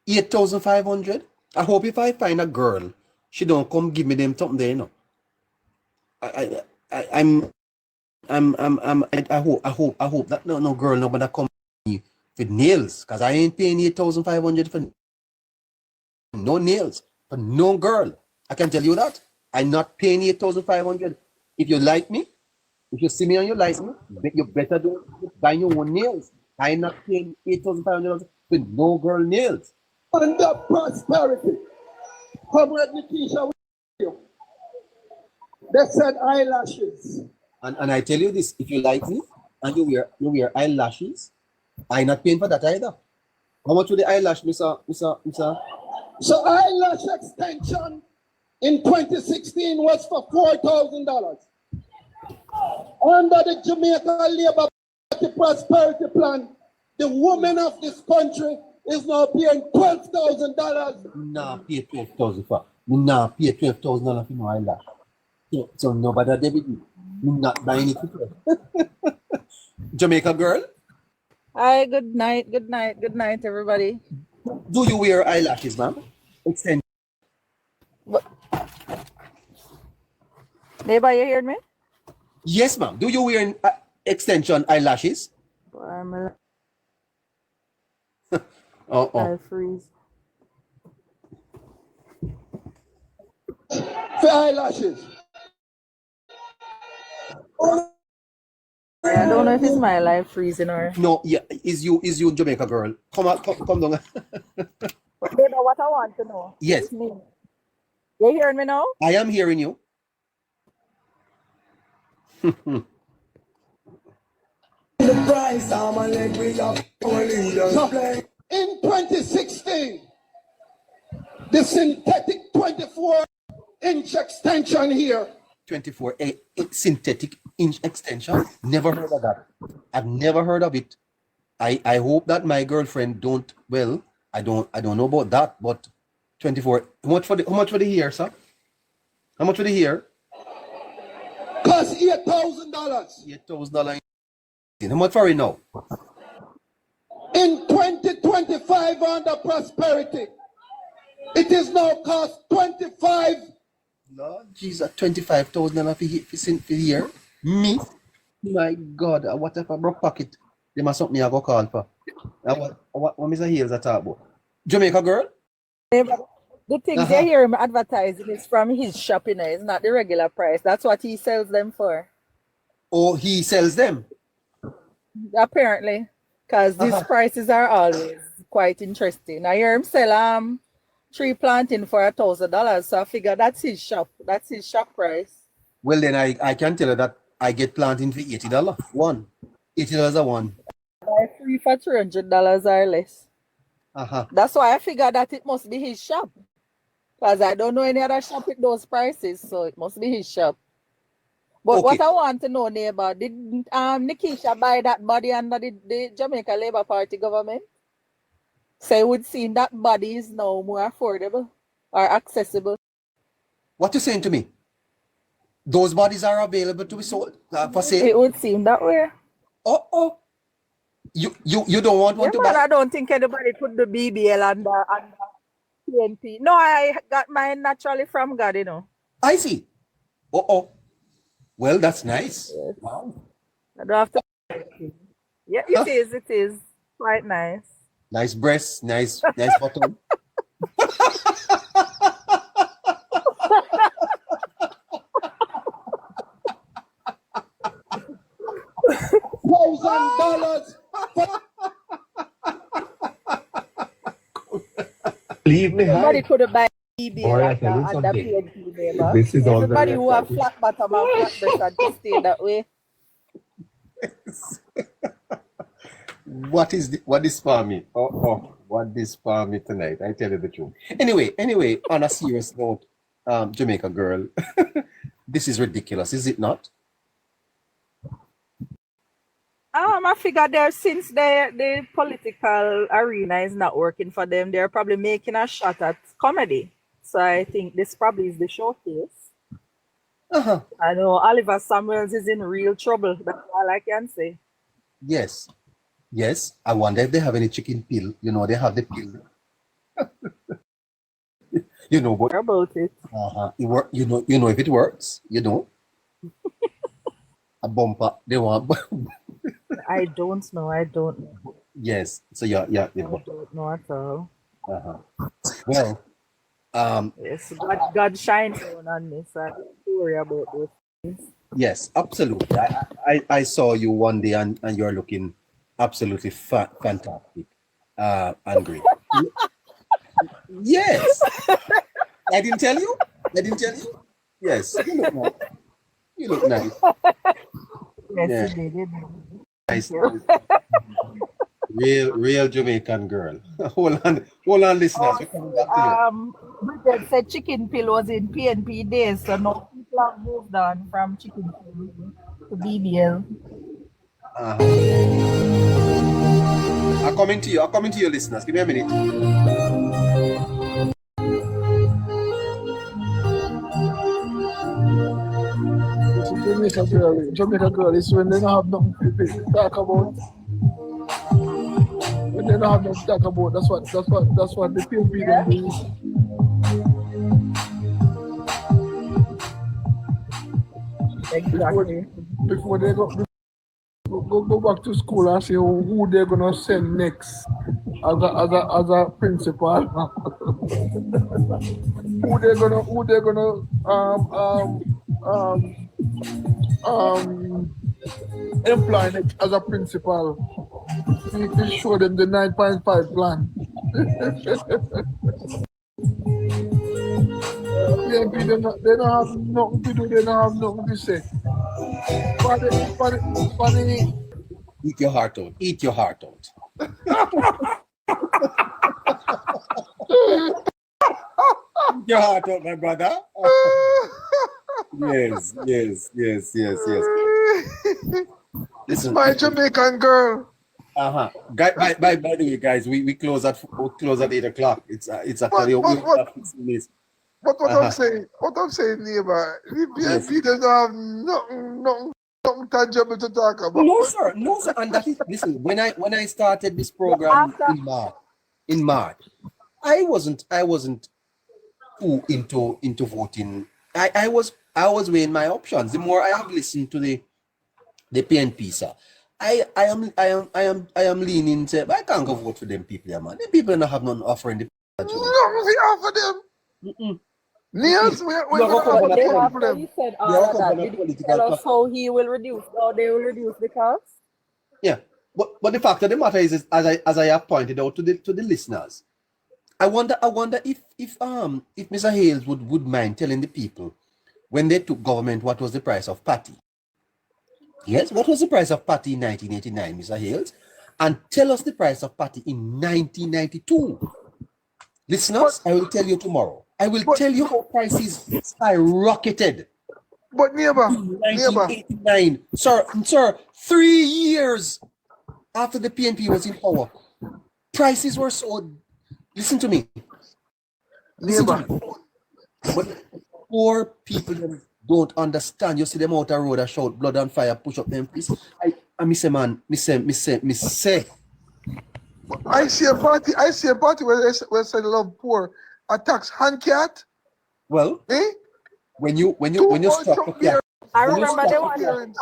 8,500. I hope if I find a girl, she don't come give me them something there, you know. I hope that no girl nobody come with nails, cause I ain't paying 8,500 for no nails for no girl. I can tell you that. I'm not paying 8,500. If you like me, if you see me and you like me, you better do buy your own nails. I'm not paying 8,500 for no girl nails. Under prosperity. Comrade Nikisha, they said eyelashes. And I tell you this, if you like me and you wear eyelashes, I'm not paying for that either. How much would the eyelash, Mr. So eyelash extension in 2016 was for $4,000. Under the Jamaica Labour Party prosperity plan, the woman of this country is now paying $12,000. Nah, pay 12,000 for. Nah, pay $12,000 for my eyelash. So nobody debit me. Me not buying it for Jamaica girl. Hi, good night, everybody. Do you wear eyelashes, ma'am? Extend. Neighbor, you heard me? Yes, ma'am. Do you wear extension eyelashes? I freeze. For eyelashes. I don't know if it's my life freezing or. No, yeah, is you Jamaica girl? Come down. Neighbor, what I want to know. Yes. You hearing me now? I am hearing you. The price, in 2016, the synthetic 24-inch extension here. 24 synthetic inch extension. Never heard of that. I've never heard of it. I hope that my girlfriend don't. Well, I don't know about that. But 24. How much for the hair, sir? How much for the hair? Cost $8,000. $8,000. How much for it now? In 2025 under prosperity, it is now cost 25. Lord Jesus, $25,000 for year. Me? My God, what if I broke pocket? They must something I go call for. What Mr. Hales are talking about? Jamaica girl? The things you hear him advertising is from his shop, you know, it's not the regular price. That's what he sells them for. Oh, he sells them? Apparently. Because these prices are always quite interesting. I hear him sell tree planting for $1,000. So I figure that's his shop. That's his shop price. Well, then I can tell you that I get planting for $80. One. $80 a one. Buy 3 for $300 or less. That's why I figure that it must be his shop. Because I don't know any other shop with those prices. So it must be his shop. But Okay. what I want to know, neighbor, did Nikisha buy that body under the Jamaica Labour Party government? So it would seem that body is now more affordable or accessible. What you saying to me? Those bodies are available to be sold for sale? It would seem that way. Oh. You don't want one to buy? I don't think anybody put the BBL under PNP. No, I got mine naturally from God, you know. I see. Oh. Well, that's nice. Yes. Wow. I don't have to. Yeah, it is quite nice. Nice breasts, nice bottom. $1,000. Leave me Everybody high. could have buy BBL Or I tell you under something. PNP, neighbor. This is all Everybody very who have exciting. flat bottom and flat breast and just stay that way. What is for me? Oh, what is for me tonight? I tell you the truth. Anyway, on a serious note, Jamaica girl, this is ridiculous, is it not? I figure since the political arena is not working for them, they're probably making a shot at comedy. So I think this probably is the showcase. I know Oliver Samuels is in real trouble. That's all I can say. Yes. I wonder if they have any chicken pill. You know, they have the pill. You know, but Hear about it. it work. You know if it works. You know, a bumper. They want. I don't know. I don't know. Yes. So yeah. I don't know at all. Well, Yes, God shines down on me, so I don't worry about those things. yes, absolutely. I saw you one day and you're looking absolutely fantastic, and great. Yes. I didn't tell you. Yes. You look nice. You look nice. Yes, Yeah. you did. Nice. Real Jamaican girl. Hold on, listeners. We're coming back to you. Bridget said chicken pill was in PNP days, so now people have moved on from chicken pill to BBL. I'm coming to you, listeners. Give me a minute. Jamaica girl is when they don't have nothing to talk about. When they don't have nothing to talk about, that's what the PNP them do. Exactly. Before they go back to school and say who they're gonna send next as a principal. who they're gonna employ next as a principal. We show them the 9.5 plan. PNP, they don't have nothing to do, they don't have nothing to say. Funny. Eat your heart out. Eat your heart out. Eat your heart out, my brother. Yes. It's my Jamaican girl. By the way, guys, we close at 8:00. It's actually But what I'm saying, neighbor, we don't have nothing tangible to talk about. No, sir. And that is, listen, when I started this program in March, I wasn't too into voting. I was weighing my options. The more I have listened to the PNP, sir, I am leaning to, I can't go vote for them people, yeah, man. Them people don't have nothing offering the Nothing we offer them. Niels, we don't have a problem for them. He said all of that. Did he tell us how they will reduce the cost? Yeah, but the fact of the matter is as I have pointed out to the listeners, I wonder if Mr. Hales would mind telling the people when they took government what was the price of patty. Yes, what was the price of patty in 1989, Mr. Hales? And tell us the price of patty in 1992. Listeners, I will tell you tomorrow. I will tell you how prices skyrocketed. But neighbor, 1989, sir, 3 years after the PNP was in power, prices were so. Listen to me. Neighbor. But poor people don't understand. You see them out the road and shout blood and fire, push up them please. I say. I see a party where they say love poor. A tax hand cat. Well, eh? When you stop for cash, I remember the one.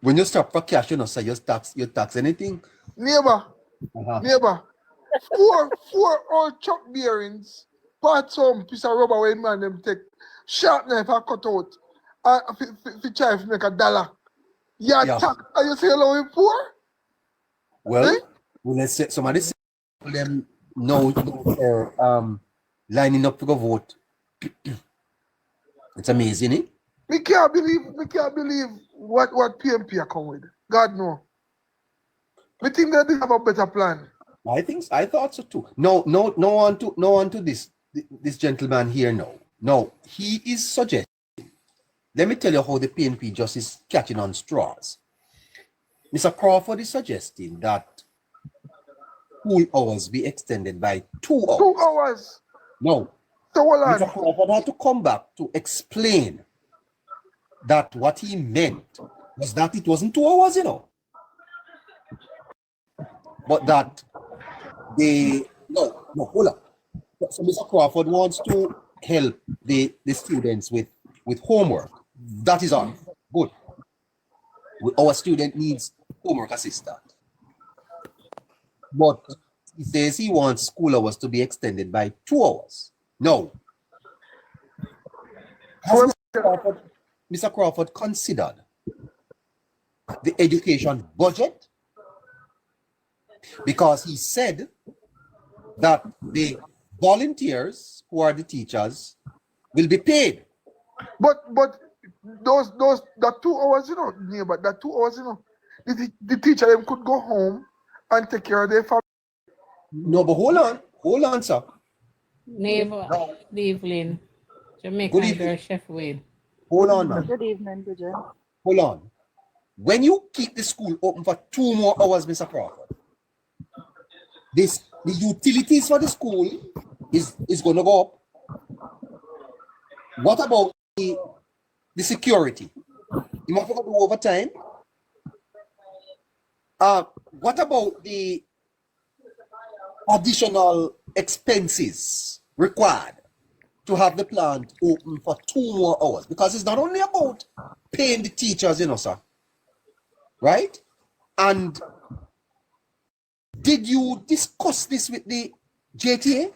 When you stop for cash, you know, say you tax anything. Neighbor. 4 old chuck bearings, part some piece of rubber when man them take sharp knife and cut out if try to make $1. Yeah. Tax, are you saying how poor? Well, let's say somebody say them no lining up to go vote. It's amazing, eh? We can't believe what PNP are coming with. God no. We think that they have a better plan. I thought so too. No on to this gentleman here now. No, he is suggesting. Let me tell you how the PNP just is catching on straws. Mr. Crawford is suggesting that school hours be extended by 2 hours. 2 hours? No. So Mr. Crawford had to come back to explain that what he meant was that it wasn't 2 hours, you know. But that hold up. So Mr. Crawford wants to help the students with homework. That is all. Good. Our student needs homework assistant. But he says he wants school hours to be extended by 2 hours. No. Has Mr. Crawford considered the education budget? Because he said that the volunteers who are the teachers will be paid. But those that 2 hours, you know, neighbor, that 2 hours, you know, the teacher them could go home and take care of their family. No, but hold on, sir. Neighbor, good evening. Jamaican Good evening. girl, Chef Wade. Hold on, man. Good evening, Bridget. Hold on. When you keep the school open for 2 more hours, Mr. Crawford, the utilities for the school is going to go up. What about the security? You might have to do overtime. What about the additional expenses required to have the plant open for 2 more hours? Because it's not only about paying the teachers, you know, sir. Right? And did you discuss this with the JTA?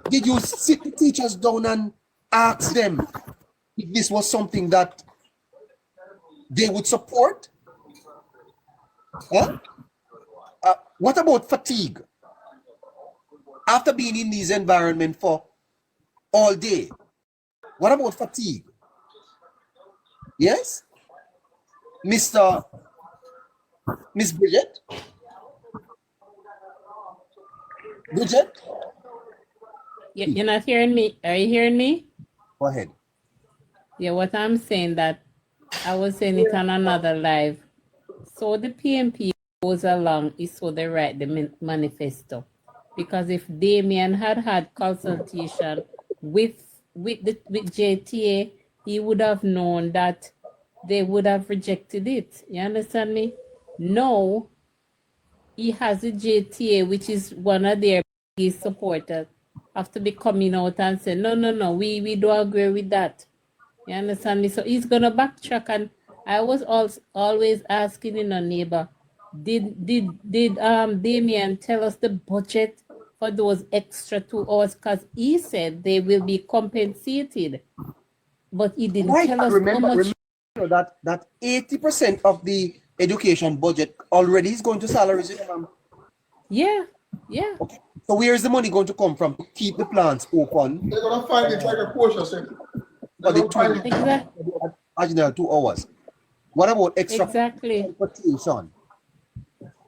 Did you sit the teachers down and ask them if this was something that they would support? Huh? What about fatigue? After being in this environment for all day, what about fatigue? Yes? Miss Bridget? Bridget? You're not hearing me? Are you hearing me? Go ahead. Yeah, what I'm saying that I was saying it on another live. So the PMP goes along is so they write the manifesto. Because if Damien had consultation with JTA, he would have known that they would have rejected it. You understand me? No, he has a JTA, which is one of their biggest supporters, have to be coming out and say, no, we don't agree with that. You understand me? So he's gonna backtrack, and I was always asking in a neighbor, did Damien tell us the budget for those extra 2 hours? Because he said they will be compensated, but he didn't tell us how much. Remember that 80% of the education budget already is going to salaries. Yeah. Okay. So where is the money going to come from to keep the plants open? They're gonna find it like a portion. For the Exactly. additional 2 hours. What about extra transportation?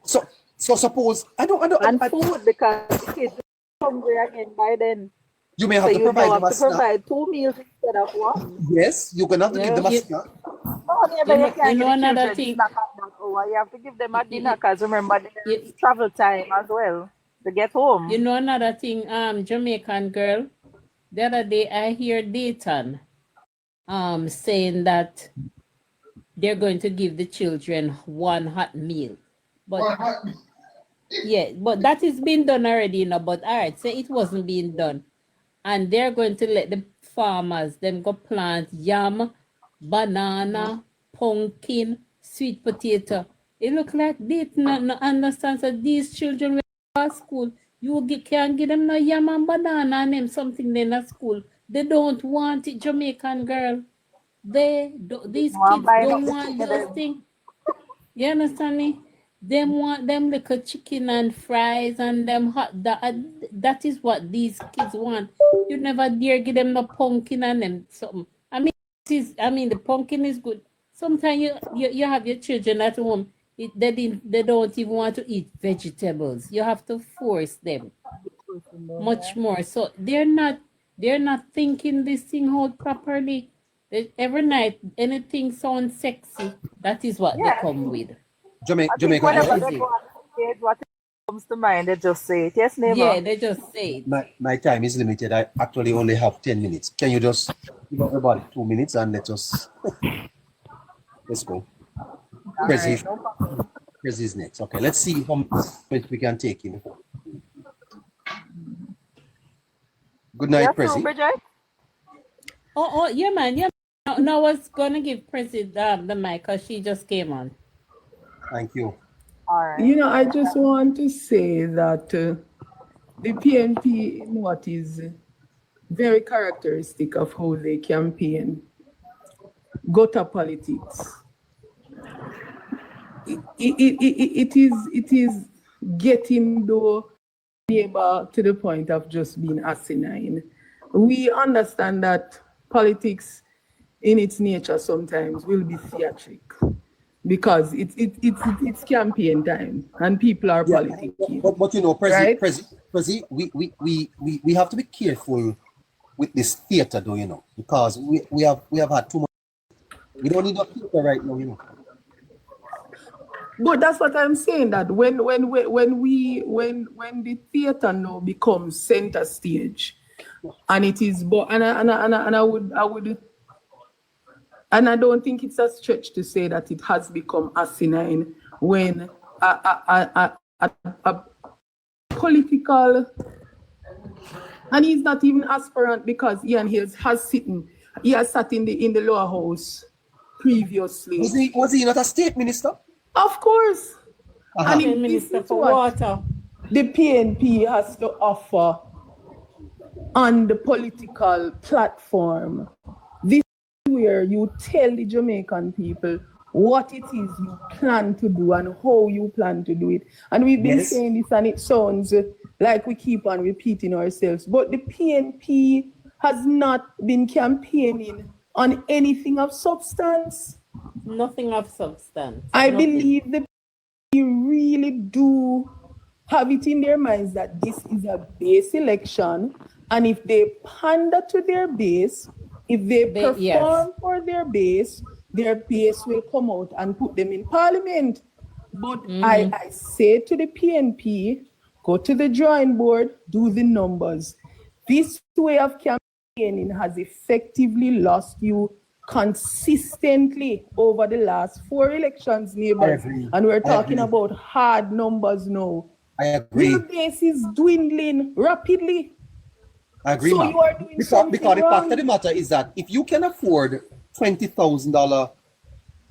So suppose I don't And food, because the kids are hungry again by then. you may have So to you provide have them a to snack. provide 2 meals instead of 1. Yes, you're gonna have to give them a snack. Oh, yeah, you can't know give another children thing. snack at that hour. You have to give them a dinner, because remember there's travel time as well to get home. You know another thing, Jamaican girl, the other day I hear Dayton saying that they're going to give the children 1 hot meal. But yeah, but that is being done already, you know. But all right, say it wasn't being done. And they're going to let the farmers them go plant yam, banana, pumpkin, sweet potato. It look like they no understand that these children when they go to school, can't give them no yam and banana and them something then at school. They don't want it, Jamaican girl. These kids don't want those things. You understand me? Them want them little chicken and fries and them hot. That is what these kids want. You never dare give them no pumpkin and them something. I mean the pumpkin is good. Sometimes you have your children at home. They don't even want to eat vegetables. You have to force them much more. So they're not thinking this thing out properly. Every night anything sounds sexy. That is what they come with. Jamaica. Whenever they go on stage, what comes to mind, they just say it. Yes, neighbor? Yeah, they just say it. My time is limited. I actually only have 10 minutes. Can you just give everybody 2 minutes and let's go. Chris is next. Okay, let's see how much we can take in. Good night, Yeah, so Prezi. Bridget. Oh, yeah, man. Yeah. Now I was going to give Prezi the mic because she just came on. Thank you. All right. You know, I just want to say that the PNP, in what is very characteristic of how they campaign, gutter politics. It is getting the neighbor to the point of just being asinine. We understand that politics in its nature sometimes will be theatric because it's campaign time and people are Yeah, politicking. but you know, Right? Prezi, we have to be careful with this theater, though, you know, because we have had too much. We don't need a theater right now, you know. But that's what I'm saying. That when the theater now becomes center stage, and it is, and I don't think it's a stretch to say that it has become asinine when a political, and he's not even aspirant because he has sat in the lower house previously. Was he not a state minister? Of course. Uh-huh. And Prime if this Minister is for what water. the PNP has to offer on the political platform, this is where you tell the Jamaican people what it is you plan to do and how you plan to do it. And we've been saying this, and it sounds like we keep on repeating ourselves, but the PNP has not been campaigning on anything of substance. Nothing of substance. I Nothing. believe the people really do have it in their minds that this is a base election, and if they pander to their base, if they perform for their base will come out and put them in parliament. But I say to the PNP, go to the drawing board, do the numbers. This way of campaigning has effectively lost you consistently over the last 4 elections, neighbors. And we're talking about hard numbers now. I agree. Your base is dwindling rapidly. I agree, So ma'am. you are doing something Because the wrong. fact of the matter is that if you can afford $20,000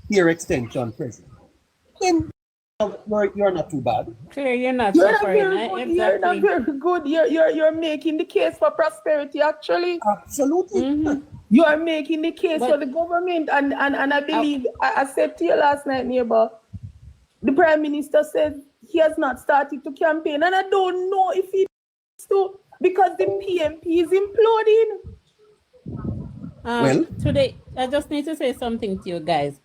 year extension, President, then you're not too bad. Clear, you're not You're not suffering. very good. You're not very good. You're making the case for prosperity, actually. Absolutely. You are making the case But- for the government. And I believe, I said to you last night, neighbor, the Prime Minister said he has not started to campaign. And I don't know if he needs to, because the PMP is imploding. Well, Today, I just need to say something to you guys.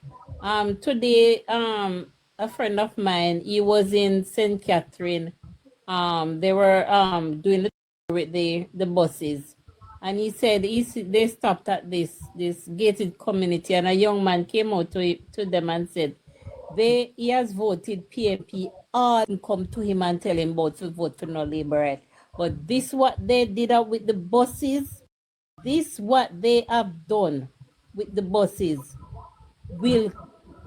Today, a friend of mine, he was in St. Catherine. They were doing the with the buses, and he said they stopped at this gated community, and a young man came out to them and said he has voted PNP, all come to him and tell him about to vote for no Labour right. But this what they did up with the buses. This what they have done with the buses will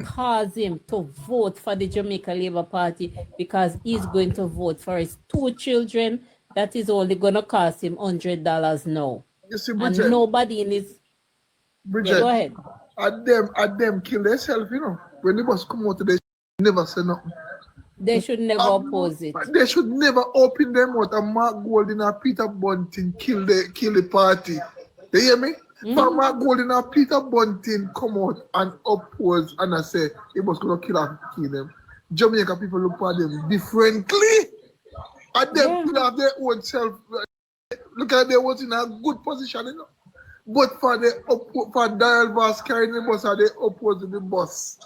cause him to vote for the Jamaica Labour Party, because he's going to vote for his 2 children. That is only going to cost him $100 now. You see, And Bridget, nobody in his... Bridget, Yeah, go ahead. at them kill themselves, you know. When the bus come out, they never say nothing. They should never oppose it. They should never open them out and Mark Golding and Peter Bunting kill the party. You hear me? For Mark Golding and Peter Bunting come out and oppose and I say he was gonna kill them. Jamaica people look at them differently. And them kill off their own self. Look at them was in a good position, you know. But for Dial Vast carrying the bus and they oppose the bus.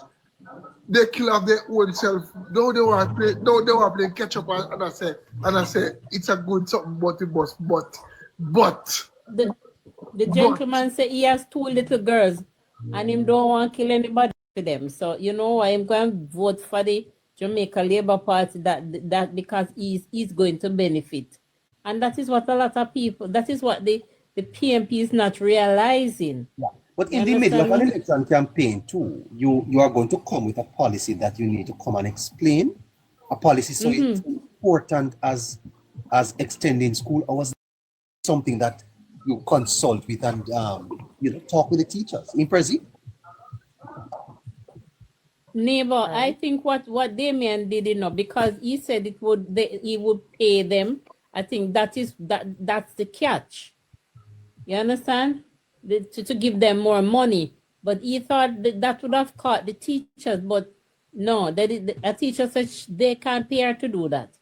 They kill off their own self. Though they want to play catch up and I say it's a good something about the bus, but the gentleman said he has 2 little girls and him don't want to kill anybody for them. So you know I'm going to vote for the Jamaica Labour Party that because he's going to benefit. And that is what a lot of people, that is what the PNP is not realizing. yeah. But in the middle of an election campaign too, you are going to come with a policy that you need to come and explain. A policy so important as extending school hours, something that you consult with and talk with the teachers. In Prezi? Neighbor, I think what Damien did, because he said he would pay them. I think that's the catch. You understand? To give them more money. But he thought that would have caught the teachers, but no, a teacher said they can't pay her to do that.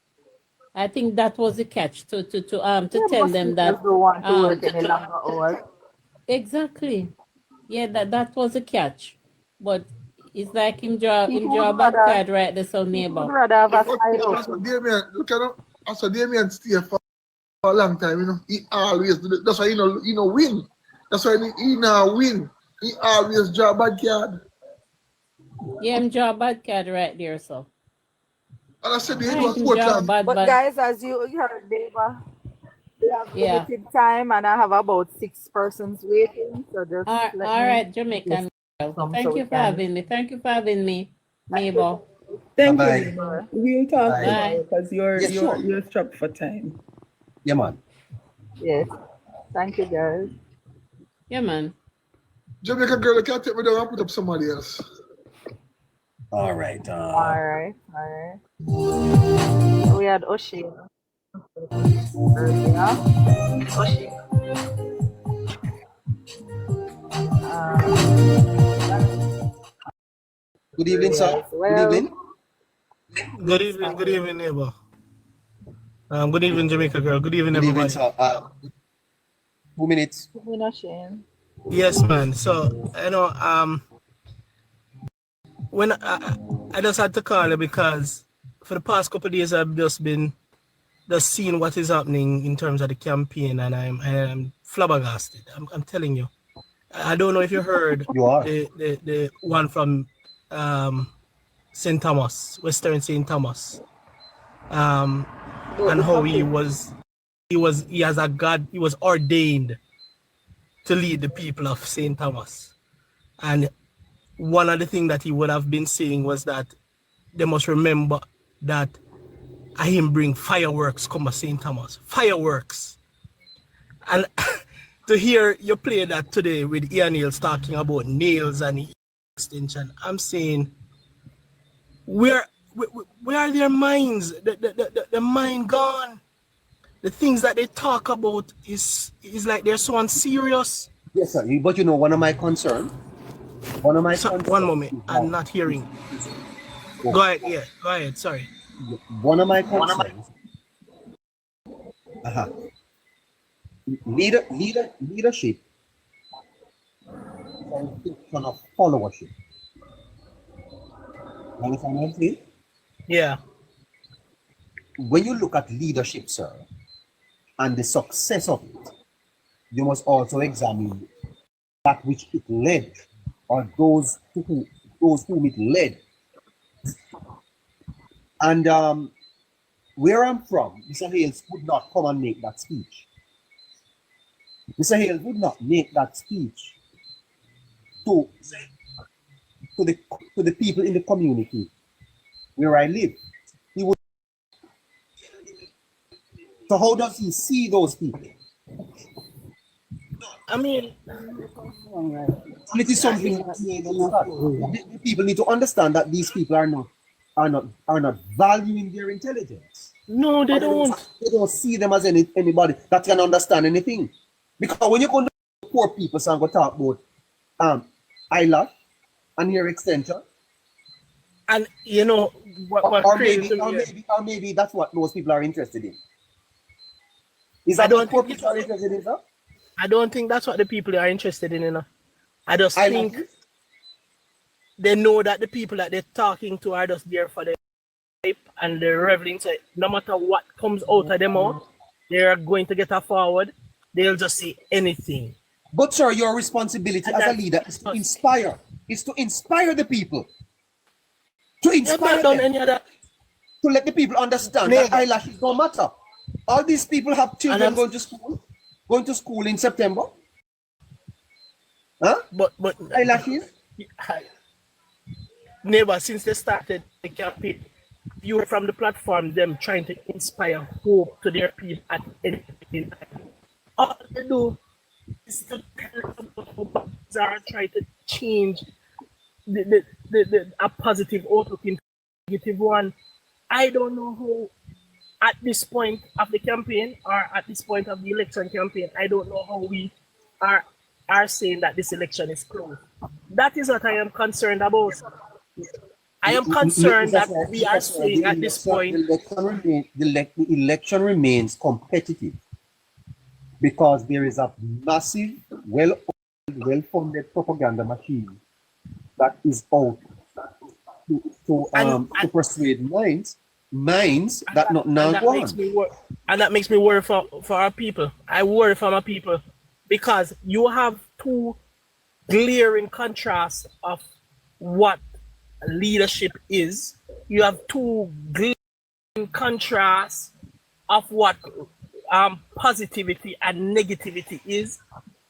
I think that was the catch to tell them that don't want to work any longer hours. exactly. Yeah, that was a catch. But it's like him draw a bad rather- card right there, so Would neighbor. rather have a side That's hustle. what Damien, look at him. That's what Damien stay for a long time, He always do that. That's why win. That's why he now win. He always draw bad card. Yeah, him draw a bad card right there, so. And I said, they I do a him court draw a time. bad, But bad. guys, as you heard, Deva, we have Yeah. limited time and I have about 6 persons waiting. So just All let me- right, Jamaican girl. Some Thank so you we for can- having me. Thank you for having me, neighbor. Thank Bye-bye. you. Neighbor. We'll talk Bye. tomorrow because Yes, sure. you're strapped for time. Yeah, man. Yes. Thank you, guys. Yeah, man. Jamaica girl, you can't take me down and put up somebody else. All right. All right. We had Oshie earlier. Oshie. Good evening, sir. Well, Good evening. Good evening, neighbor. Good evening, Jamaica girl. Good evening, Good evening, everybody. sir. 2 minutes. Yes, man. So when I just had to call you because for the past couple of days I've just been seeing what is happening in terms of the campaign, and I'm flabbergasted. I'm telling you. I don't know if you heard You are. the one from St. Thomas, Western St. Thomas, and how he was ordained to lead the people of St. Thomas. And one of the things that he would have been saying was that they must remember that I him bring fireworks come to St. Thomas. Fireworks. And to hear you play that today with Ian Nails talking about nails and extension, I'm saying, where are their minds? The mind gone. The things that they talk about is like they're so unserious. Yes, sir. But one of my concerns. One moment, I'm not hearing. Go ahead, yeah, go ahead, sorry. One of my concerns. Leadership is a function of followership. You understand what I'm saying? Yeah. When you look at leadership, sir, and the success of it, you must also examine that which it led, or those whom it led. And where I'm from, Mr. Hales would not come and make that speech. Mr. Hales would not make that speech to the people in the community where I live. He would. So how does he see those people? I mean, And it is something that the people need to understand, that these people are not valuing their intelligence. no, they don't. They don't see them as anybody that can understand anything. Because when you go to poor people and go talk about eyelash and hair extension, And you know what or crazy to me is- maybe that's what those people are interested in. Is I that don't what poor think people are interested in, sir? I don't think that's what the people are interested in, I just think they know that the people that they're talking to are just there for the hype and the reveling. So no matter what comes out of them mouth, they're going to get a forward. They'll just say anything. But sir, your responsibility as a leader is to inspire. Is to inspire the people. To They've not inspire done them. any other. To let the people understand that eyelashes don't matter. All these people have children going to school in September. Huh? But Eyelashes? never since they started the campaign, you were from the platform, them trying to inspire hope to their people at anything. All they do is to tell about how bad are trying to change a positive outlook into a negative one. I don't know how, at this point of the campaign or at this point of the election campaign, I don't know how we are saying that this election is closed. That is what I am concerned about. I am concerned that we are saying at this point the election remains competitive because there is a massive, well-funded propaganda machine that is out to persuade minds that not now go on. And that makes me worry for our people. I worry for my people because you have two glaring contrasts of what leadership is. You have two glaring contrasts of what positivity and negativity is.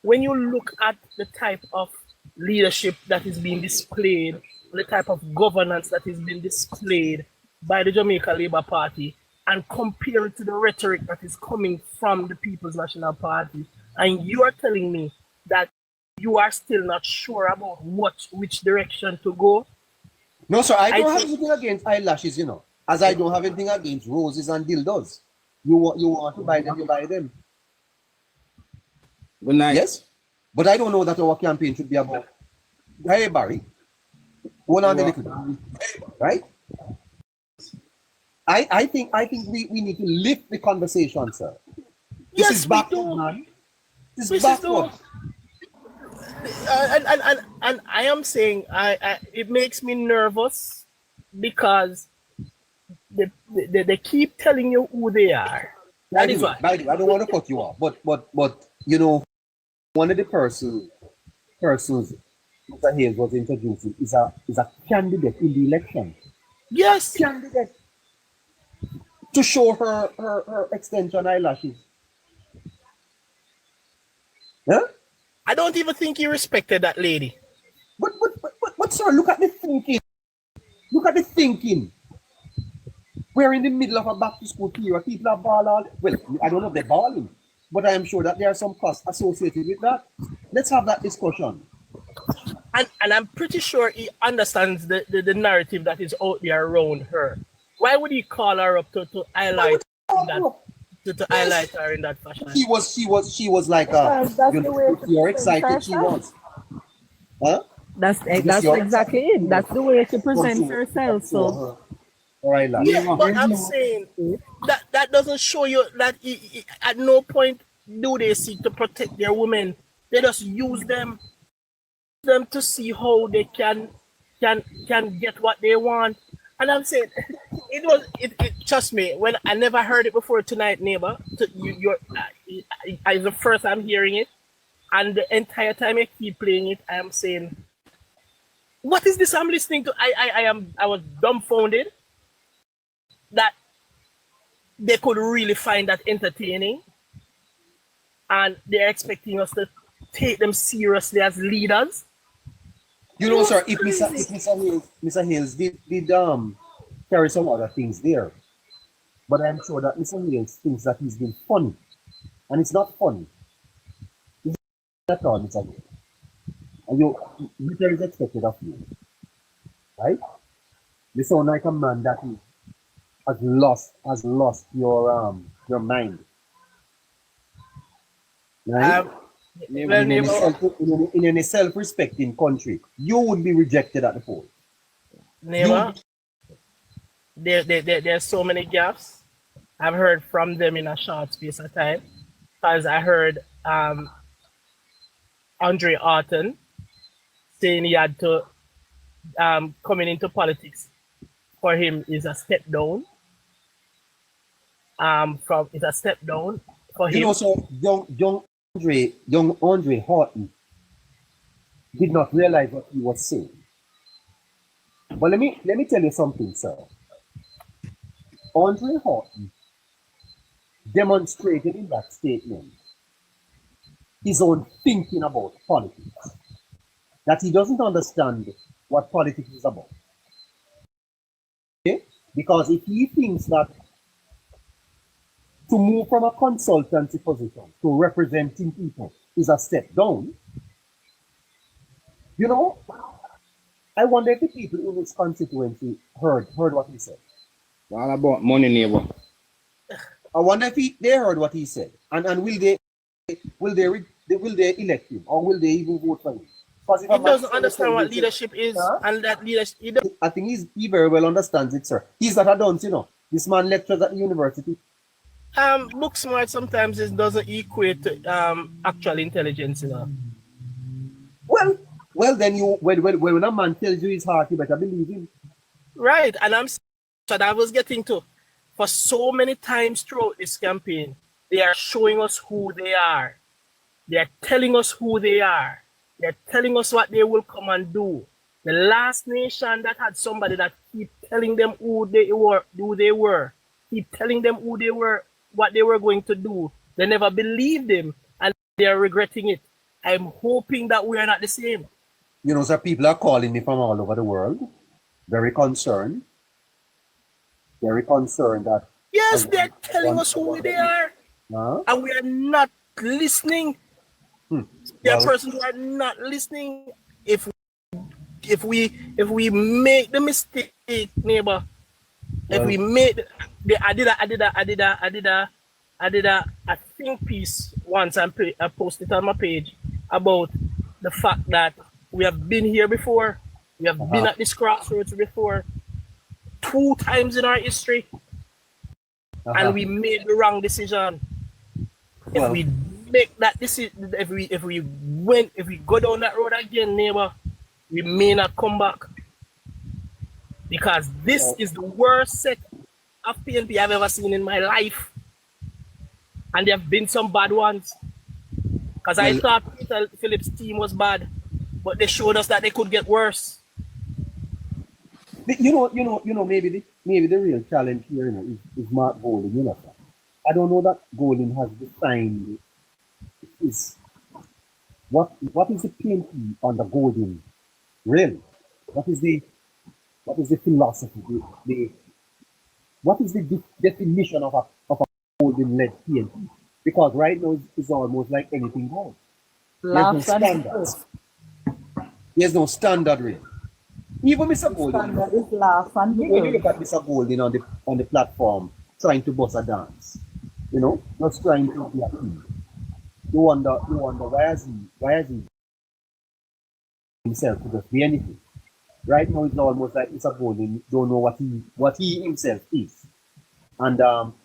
When you look at the type of leadership that is being displayed, the type of governance that is being displayed by the Jamaica Labour Party, and compare it to the rhetoric that is coming from the People's National Party, and you are telling me that you are still not sure about which direction to go. No, sir, I don't have anything against eyelashes, you know, as I don't have anything against roses and dildos. You want to buy them, you buy them. Good night. Yes, but I don't know that our campaign should be about. Hey, Barry, one on the little, right? I think we need to lift the conversation, sir. This Yes, is backward, man. This is backward. And I am saying it makes me nervous because they keep telling you who they are. That is why. I don't want to cut you off, but you know, one of the persons Mr. Hayes was introducing is a candidate in the election. Yes, Candidate to show her extension eyelashes. Huh? I don't even think he respected that lady. But sir, look at the thinking. Look at the thinking. We're in the middle of a back to school period. People are balling. Well, I don't know if they're balling, but I am sure that there are some costs associated with that. Let's have that discussion. And I'm pretty sure he understands the narrative that is out there around her. Why would he call her up to highlight that? To highlight her in that fashion. She was like you're excited she was. Huh? That's exactly it. That's the way she presents herself. So all right, yeah, but I'm saying that doesn't show you that at no point do they seek to protect their women. They just use them to see how they can get what they want. And I'm saying it trust me, when I never heard it before tonight, neighbor. It's the first I'm hearing it, and the entire time I keep playing it, I am saying, what is this I'm listening to? I was dumbfounded that they could really find that entertaining, and they're expecting us to take them seriously as leaders. You know, sir, if Mr. Hales did carry some other things there, but I'm sure that Mr. Hales thinks that he's been funny, and it's not funny. It's not at all, Mr. Hales. And little is expected of you, right? You sound like a man that has lost your mind, right? In a self-respecting country, you would be rejected at the poll. Never. There's so many gaps. I've heard from them in a short space of time. Because I heard Andre Orton saying he had to coming into politics for him is a step down. It's a step down for him. You know, so young Andre Horton did not realize what he was saying. But let me tell you something, sir. Andre Horton demonstrated in that statement his own thinking about politics. That he doesn't understand what politics is about. Okay? Because if he thinks that to move from a consultancy position to representing people is a step down. You know, I wonder if the people in his constituency heard what he said. All about money, neighbor. I wonder if they heard what he said, and will they elect him, or will they even vote for him? He doesn't understand what leadership is, and that leadership. I think he very well understands it, sir. He's not a dunce, you know. This man lectures at the university. Book smart sometimes doesn't equate to actual intelligence, you know. Well, then when a man tells you his heart, you better believe him. Right, and I was getting to, for so many times throughout this campaign, they are showing us who they are. They are telling us who they are. They are telling us what they will come and do. The last nation that had somebody that keep telling them who they were, keep telling them who they were, what they were going to do. They never believed them, and they are regretting it. I'm hoping that we are not the same. You know, sir, people are calling me from all over the world, very concerned that. Yes, they're telling us who they are, and we are not listening. There are persons who are not listening. If we make the mistake, neighbor, if we make I did a think piece once and I posted it on my page about the fact that we have been here before. We have been at this crossroads before 2 times in our history, and we made the wrong decision. If we make that decision, if we go down that road again, neighbor, we may not come back, because this is the worst set of PNP I've ever seen in my life, and there have been some bad ones. Because I thought Peter Phillips' team was bad, but they showed us that they could get worse. You know, maybe the real challenge here, you know, is Mark Golding. You know, I don't know that Golding has defined is what is the PNP under Golding really? What is the philosophy? What is the definition of a Golding-led PNP? Because right now it's almost like anything goes. There's no standards. There's no standard really. Even Mr. Golding, when you look at Mr. Golding on the platform trying to bust a dance, you know, just trying to be a king. You wonder why has he himself to just be anything? Right now it's almost like Mr. Golding don't know what he himself is. And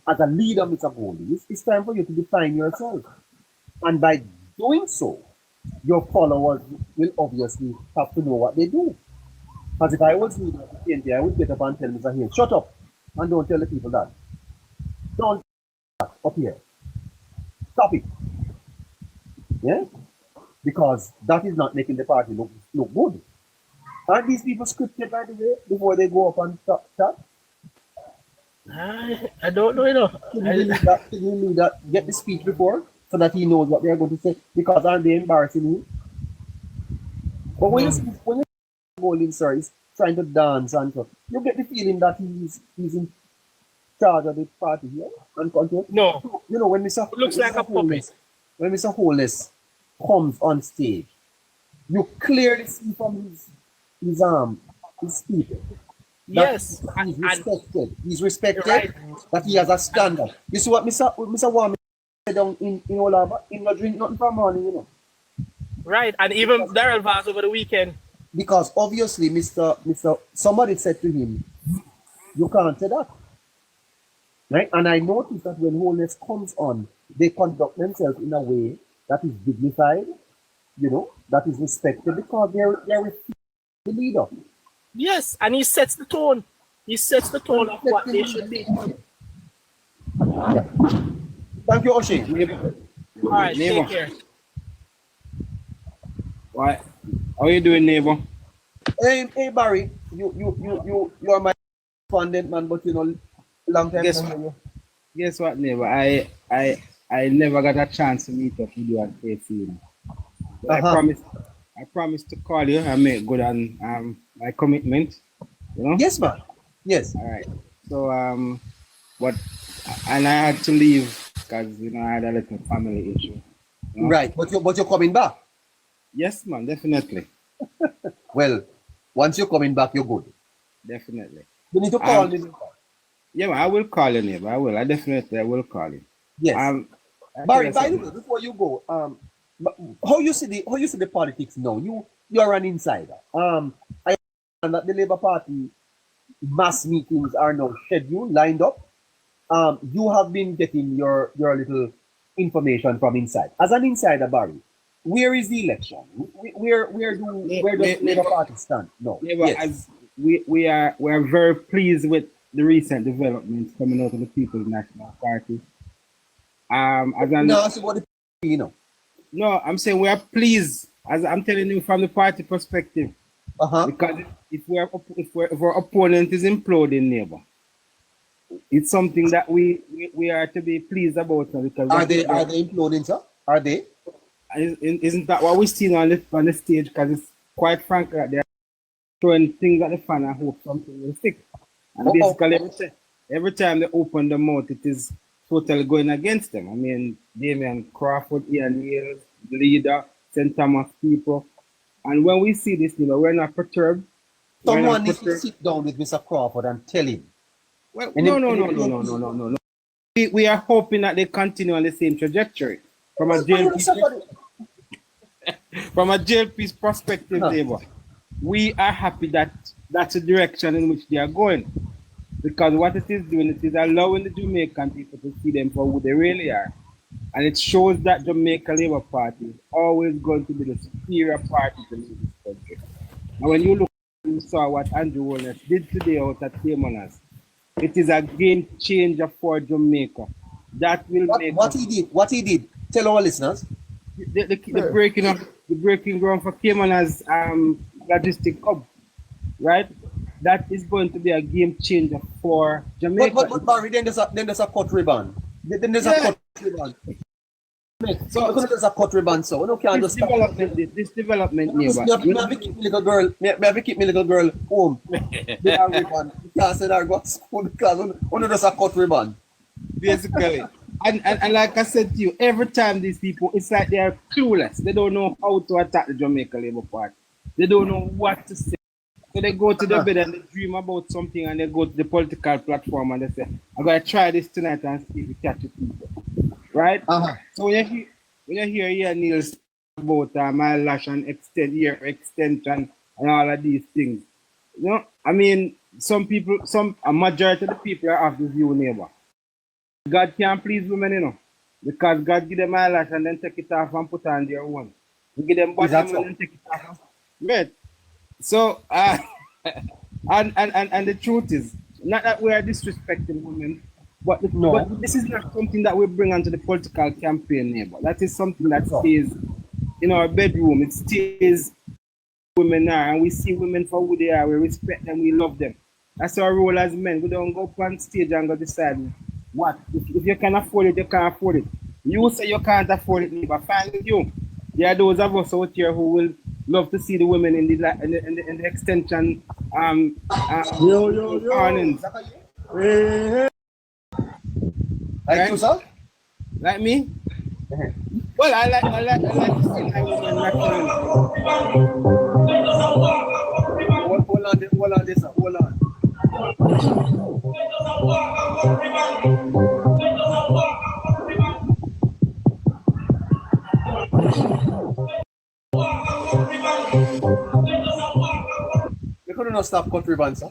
as a leader, Mr. Golding, it's time for you to define yourself. And by doing so, your followers will obviously have to know what they do. Because if I was leader of the PNP, I would get up and tell Mr. Hill, shut up and don't tell the people that. Don't that up here. Stop it. Yeah? Because that is not making the party look good. Aren't these people scripted, by the way, before they go up and chat? I don't know, you know. Can you leader get the speech before so that he knows what they're going to say? Because aren't they embarrassing him? But when you Golding, sir, is trying to dance and so, you get the feeling that he's in charge of the party here and control. No. You know, when Mr. It looks like a puppet. When Mr. Holness comes on stage, you clearly see from his speaker. Yes. He's respected. He's respected, right. that he has a standard. You see what Mr. Wami said down in Olava? He not drink nothing for morning, you know. Right, and even Daryl Vaz over the weekend. Because obviously, somebody said to him, you can't say that. Right? And I noticed that when Holness comes on, they conduct themselves in a way that is dignified, you know, that is respected, because they're the leader. Yes, and he sets the tone. He sets the tone of what they should be. Yeah. Thank you, Oshie. All right, take care. What? How you doing, neighbor? Hey Barry, you are my respondent, man, but you know, long time. Guess what, neighbor? I never got a chance to meet up with you at KC. I promised to call you and make good on my commitment. You know? Yes, man. Yes. All right. So and I had to leave because I had a little family issue. know? Right, but you're coming back. Yes, man, definitely. Well, once you're coming back, you're good. Definitely. You need to call me. Yeah, man, I will call you, neighbor. I will. I will call you. Yes. I Barry, tell by you the way, something. before you go, how you see the politics now? You're an insider. I understand that the Labour Party mass meetings are now scheduled, lined up. You have been getting your little information from inside. As an insider, Barry, where is the election? Where does the Labour Party stand? No. Neighbor, Yes. as we are very pleased with the recent developments coming out of the People's National Party. No, so what No, I'm saying we are pleased, as I'm telling you from the party perspective, because if our opponent is imploding, neighbor, it's something that we are to be pleased about. Because are they imploding, sir? Are they? Isn't that what we see on the stage? Because it's quite frank that they're throwing things at the fan and hope something will stick. And basically, every time they open the mouth, it is totally going against them. I mean, Damian Crawford, Ian Niels, the leader, St. Thomas people. And when we see this, we're not perturbed. Someone needs to sit down with Mr. Crawford and tell him. Well, no. We are hoping that they continue on the same trajectory. From a JLP's perspective, neighbor, we are happy that that's the direction in which they are going. Because what it is doing, it is allowing the Jamaican people to see them for who they really are. And it shows that Jamaica Labour Party is always going to be the superior party to lead this country. And when you saw what Andrew Holness did today out at Caymanas, it is a game changer for Jamaica. That will make what he did. Tell our listeners. The breaking ground for Caymanas logistic hub, right? That is going to be a game changer for Jamaica. But Barry, then there's a cut ribbon. Then there's a cut ribbon. So there's a cut ribbon, so no can't just this development, neighbor. May I keep my little girl home? They are ribbon. Because they are go to school because only there's a cut ribbon. Basically. And like I said to you, every time these people, it's like they are clueless. They don't know how to attack the Jamaica Labour Party. They don't know what to say. So they go to the bed and they dream about something and they go to the political platform and they say, I'm going to try this tonight and see if we catch the people. Right? So when you hear Ian Niels about my lash and extension and all of these things, I mean, a majority of the people are of this view, neighbor. God can't please women, because God give them eyelash and then take it off and put on their own. We give them bottom and then take it off. Right. So, and the truth is, not that we are disrespecting women, but this is not something that we bring onto the political campaign, neighbor. That is something that stays in our bedroom. It stays women are, and we see women for who they are. We respect them, we love them. That's our role as men. We don't go up on stage and go decide what. If you can afford it, you can't afford it. You say you can't afford it, neighbor. Fine with you. There are those of us out here who will love to see the women in the extension earnings. Like you, sir? Like me? Well, I like to see my women naturally. Hold on this, sir. Hold on. You couldn't not stop cut ribbon, sir.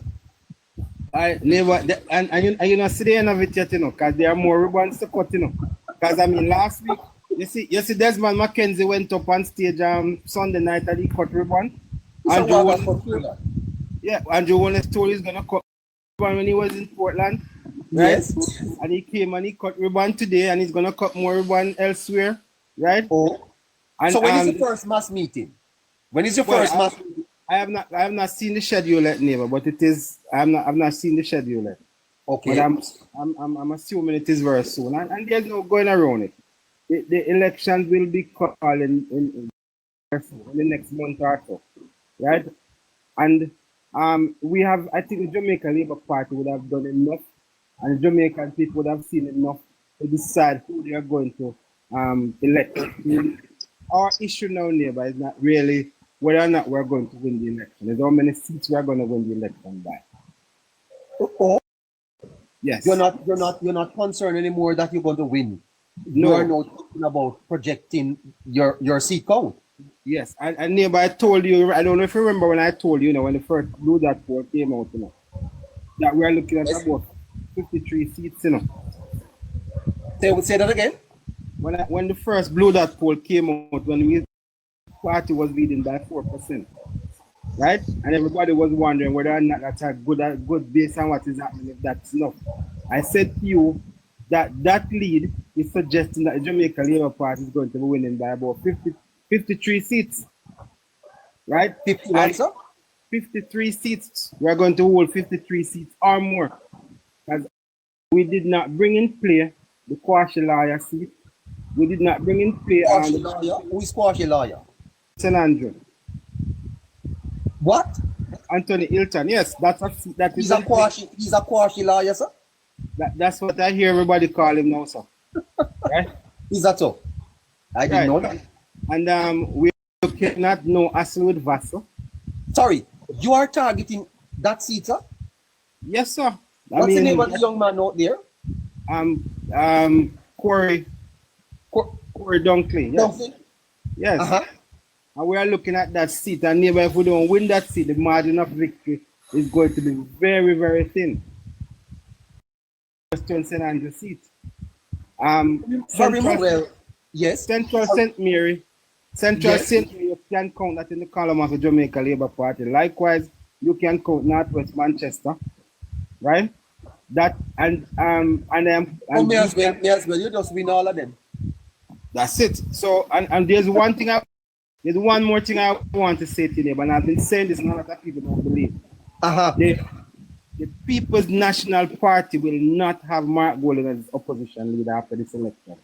I never, and you know, see the end of it yet, because there are more ribbons to cut, Because I mean, last week, you see, Desmond McKenzie went up on stage Sunday night and he cut ribbon. Andrew Holness told he's gonna cut ribbon when he was in Portland, right? Yes. And he came and he cut ribbon today, and he's gonna cut more ribbon elsewhere, right? Oh. And, so when is the first mass meeting? When is your first mass meeting? I have not seen the schedule yet, neighbor, but it is. I've not seen the schedule yet. Okay. But I'm assuming it is very soon, and there's no going around it. The elections will be called in the next month or so, right? And we have, I think, the Jamaica Labour Party would have done enough, and the Jamaican people would have seen enough to decide who they are going to elected. Our issue now, neighbor, is not really whether or not we're going to win the election. There's how many seats we are going to win the election by. Oh, Yes. you're not concerned anymore that you're going to win. No. You are now talking about projecting your seat count. Yes, and neighbor, I told you, I don't know if you remember when I told you, when the first Blue Dot poll came out, that we are looking at about 53 seats, Say that again. When the first Blue Dot poll came out, when the party was leading by 4%, right? And everybody was wondering whether or not that's a good based on what is happening, if that's enough. I said to you that lead is suggesting that the Jamaica Labour Party is going to be winning by about 53 seats, right? 53 seats. We are going to hold 53 seats or more. Because we did not bring in play the Quashi lawyer seat. We did not bring in play Who is Quashi lawyer? St. Andrew. What? Anthony Hilton. Yes, that's a seat that He's a Quashi lawyer, sir. That's what I hear everybody call him now, sir. Right? Is that so? I didn't know that. And we cannot know Asselwood Vassal. Sorry, you are targeting that seat, sir? Yes, sir. What's the name of the young man out there? Corey Dunkley. Yes. Dunkley? Yes. And we are looking at that seat, and neighbor, if we don't win that seat, the margin of victory is going to be very, very thin. St. Andrew seat. Yes. Central St. Mary. Central St. Mary, you can count that in the column of the Jamaica Labour Party. Likewise, you can count Northwest Manchester, right? That and may as well, you just win all of them. That's it. So and there's there's one more thing I want to say to you, but I've been saying this, and a lot of people don't believe. The People's National Party will not have Mark Golding as opposition leader after this election.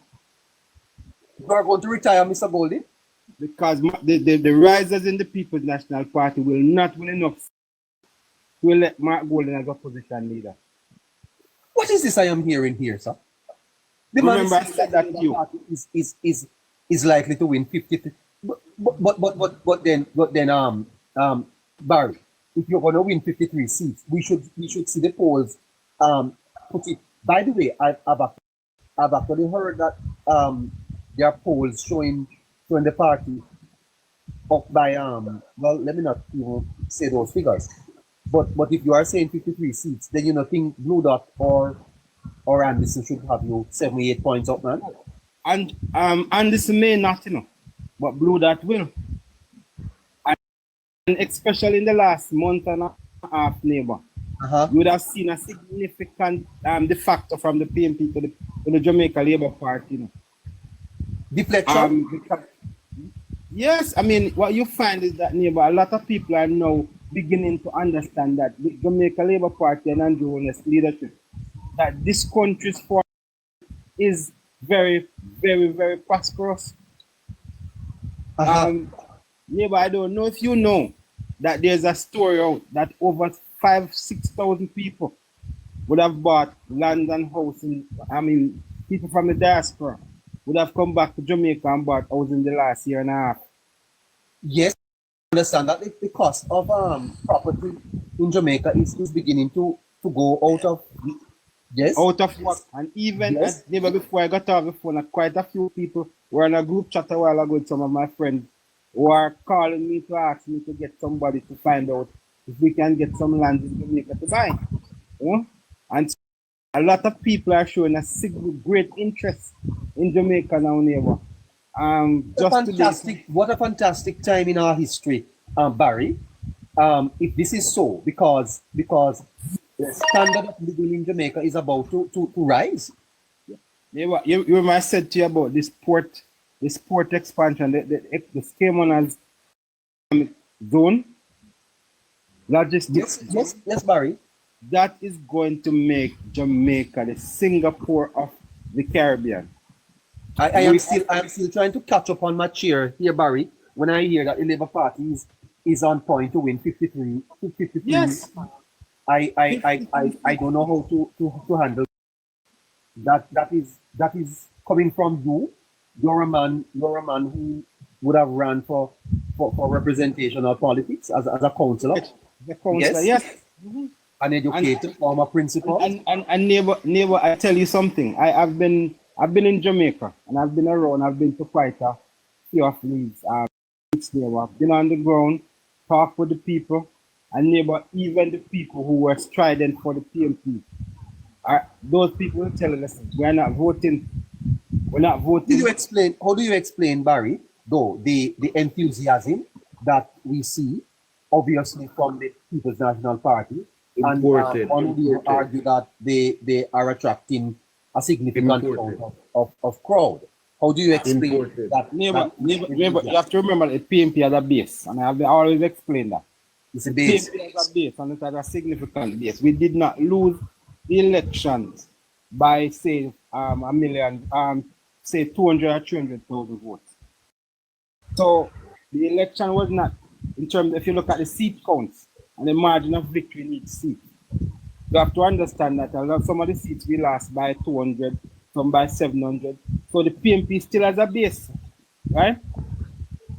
You are going to retire, Mr. Golding? Because the risers in the People's National Party will not win enough to elect Mark Golding as opposition leader. What is this I am hearing here, sir? Remember, I said that to you. Is likely to win 50. But then, Barry, if you're going to win 53 seats, we should see the polls put it. By the way, I've actually heard that there are polls showing the party up by well, let me not even say those figures. But if you are saying 53 seats, then you think Blue Dot or Anderson should have 78 points up, man. And Anderson may not, but Blue Dot will. And especially in the last month and a half, neighbor, you would have seen a significant de facto from the PNP to the Jamaica Labour Party. Deflection? Yes, I mean, what you find is that, neighbor, a lot of people are now beginning to understand that the Jamaica Labour Party and Andrew Holness leadership, that this country's form is very, very, very prosperous. Neighbor, I don't know if you know that there's a story out that over 5,000-6,000 people would have bought land and house people from the diaspora would have come back to Jamaica and bought house in the last year and a half. Yes, I understand that the cost of property in Jamaica is beginning to go out of. Yes. Out of work. And even neighbor, before I got off the phone, quite a few people were in a group chat a while ago with some of my friends who are calling me to ask me to get somebody to find out if we can get some land in Jamaica to buy. And a lot of just great interest in Jamaica now, neighbor. What a fantastic time in our history, Barry. If this is so, because the standard of living in Jamaica is about to rise. Yeah, you remember I said to you about this port expansion, the scheme on as zone logistics. Yes, Barry. That is going to make Jamaica the Singapore of the Caribbean. I am still trying to catch up on my chair here, Barry, when I hear that the Labour Party is on point to win 53. Yes. I don't know how to handle that. That is coming from you you're a man who would have run for representational politics as a councillor. The councillor, yes. Mm-hmm. An educator, former principal. And neighbor, I tell you something. I've been in Jamaica and I've been around. I've been to quite a few of these there. I've been on the ground, talk with the people, and neighbor, even the people who were strident for the PMP. Those people will tell us, we're not voting. We're not voting. How do you explain, Barry, though, the enthusiasm that we see, obviously, from the People's National Party? Imported. And one will argue that they are attracting a significant amount of crowd. How do you explain that? Neighbor, you have to remember the PMP as a base, and I have always explained that. It's a base. PMP as a base, and it's a significant base. We did not lose the elections by, say, a million, say 200 or 300,000 votes. So the election was not, in terms, if you look at the seat counts and the margin of victory in each seat, you have to understand that some of the seats we lost by 200, some by 700. So the PMP still has a base, right?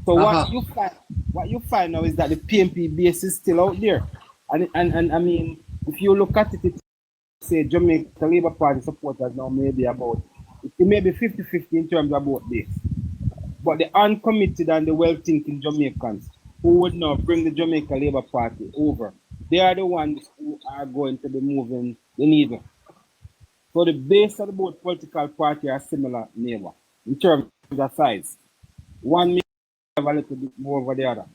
So what you find now is that the PMP base is still out there, and I mean, if you look at it, say Jamaica Labour Party supporters now maybe about, it may be 50-50 in terms of about this, but the uncommitted and the well-thinking Jamaicans who would now bring the Jamaica Labour Party over, they are the ones who are going to be moving the needle. So the base of the both political party are similar, neighbor, in terms of size. One may have a little bit more over the other.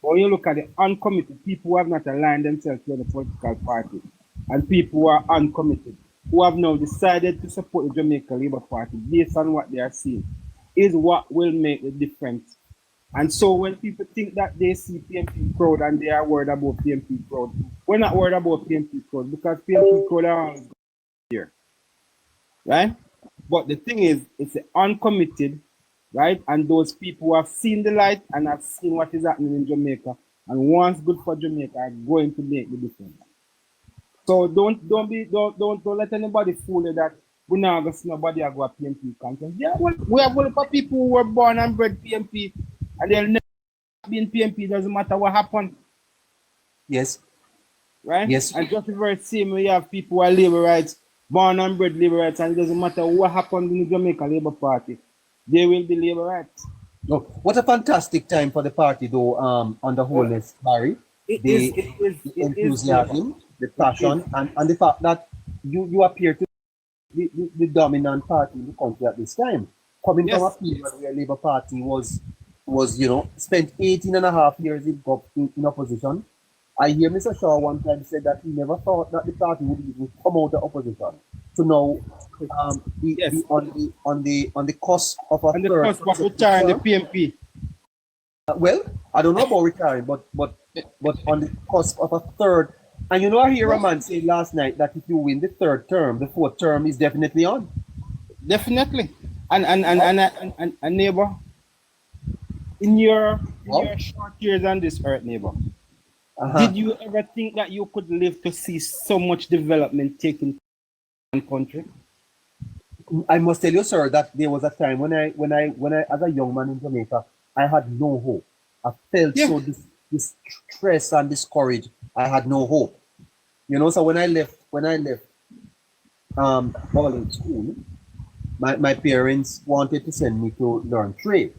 But when you look at the uncommitted, people who have not aligned themselves to the political party, and people who are uncommitted, who have now decided to support the Jamaica Labour Party based on what they are seeing, is what will make the difference. And so when people think that they see PMP crowd and they are worried about PMP crowd, we're not worried about PMP crowd because PMP crowd are always here, right? But the thing is, it's the uncommitted, right? And those people who have seen the light and have seen what is happening in Jamaica and wants good for Jamaica are going to make the difference. So don't let anybody fool you that we now go see nobody go a PMP content. Yeah, well, we have one for people who were born and bred PMP and they'll never be in PMP, doesn't matter what happened. Yes. Right? Yes. And just the very same we have people who are labor rights, born and bred labor rights, and it doesn't matter what happened in the Jamaica Labour Party, they will be labor rights. No, what a fantastic time for the party though, on the Holness, Barry. The enthusiasm, the passion, and the fact that you appear to be the dominant party in the country at this time. Coming from a period where Labour Party was spent 18 and a half years in opposition. I hear Mr. Shaw one time said that he never thought that the party would even come out of opposition. So now be on the cusp of a and the cusp of retiring the PMP. Well, I don't know about retiring, but on the cusp of a third. And you know, I hear a man say last night that if you win the third term, the fourth term is definitely on. Definitely. And neighbor, in your short years on this earth, neighbor, did you ever think that you could live to see so much development taking in country? I must tell you, sir, that there was a time when I as a young man in Jamaica, I had no hope. I felt so distressed and discouraged. I had no hope. You know, so when I left college school, my parents wanted to send me to learn trade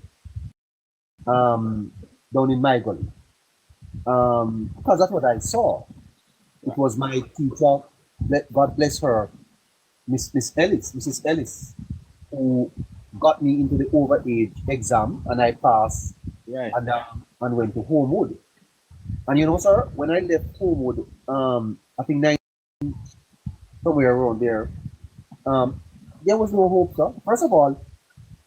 down in my gully. Because that's what I saw. It was my teacher, God bless her, Mrs. Ellis, who got me into the overage exam, and I passed, and went to Homewood. And you know, sir, when I left Homewood, I think 19, somewhere around there, there was no hope, sir. First of all,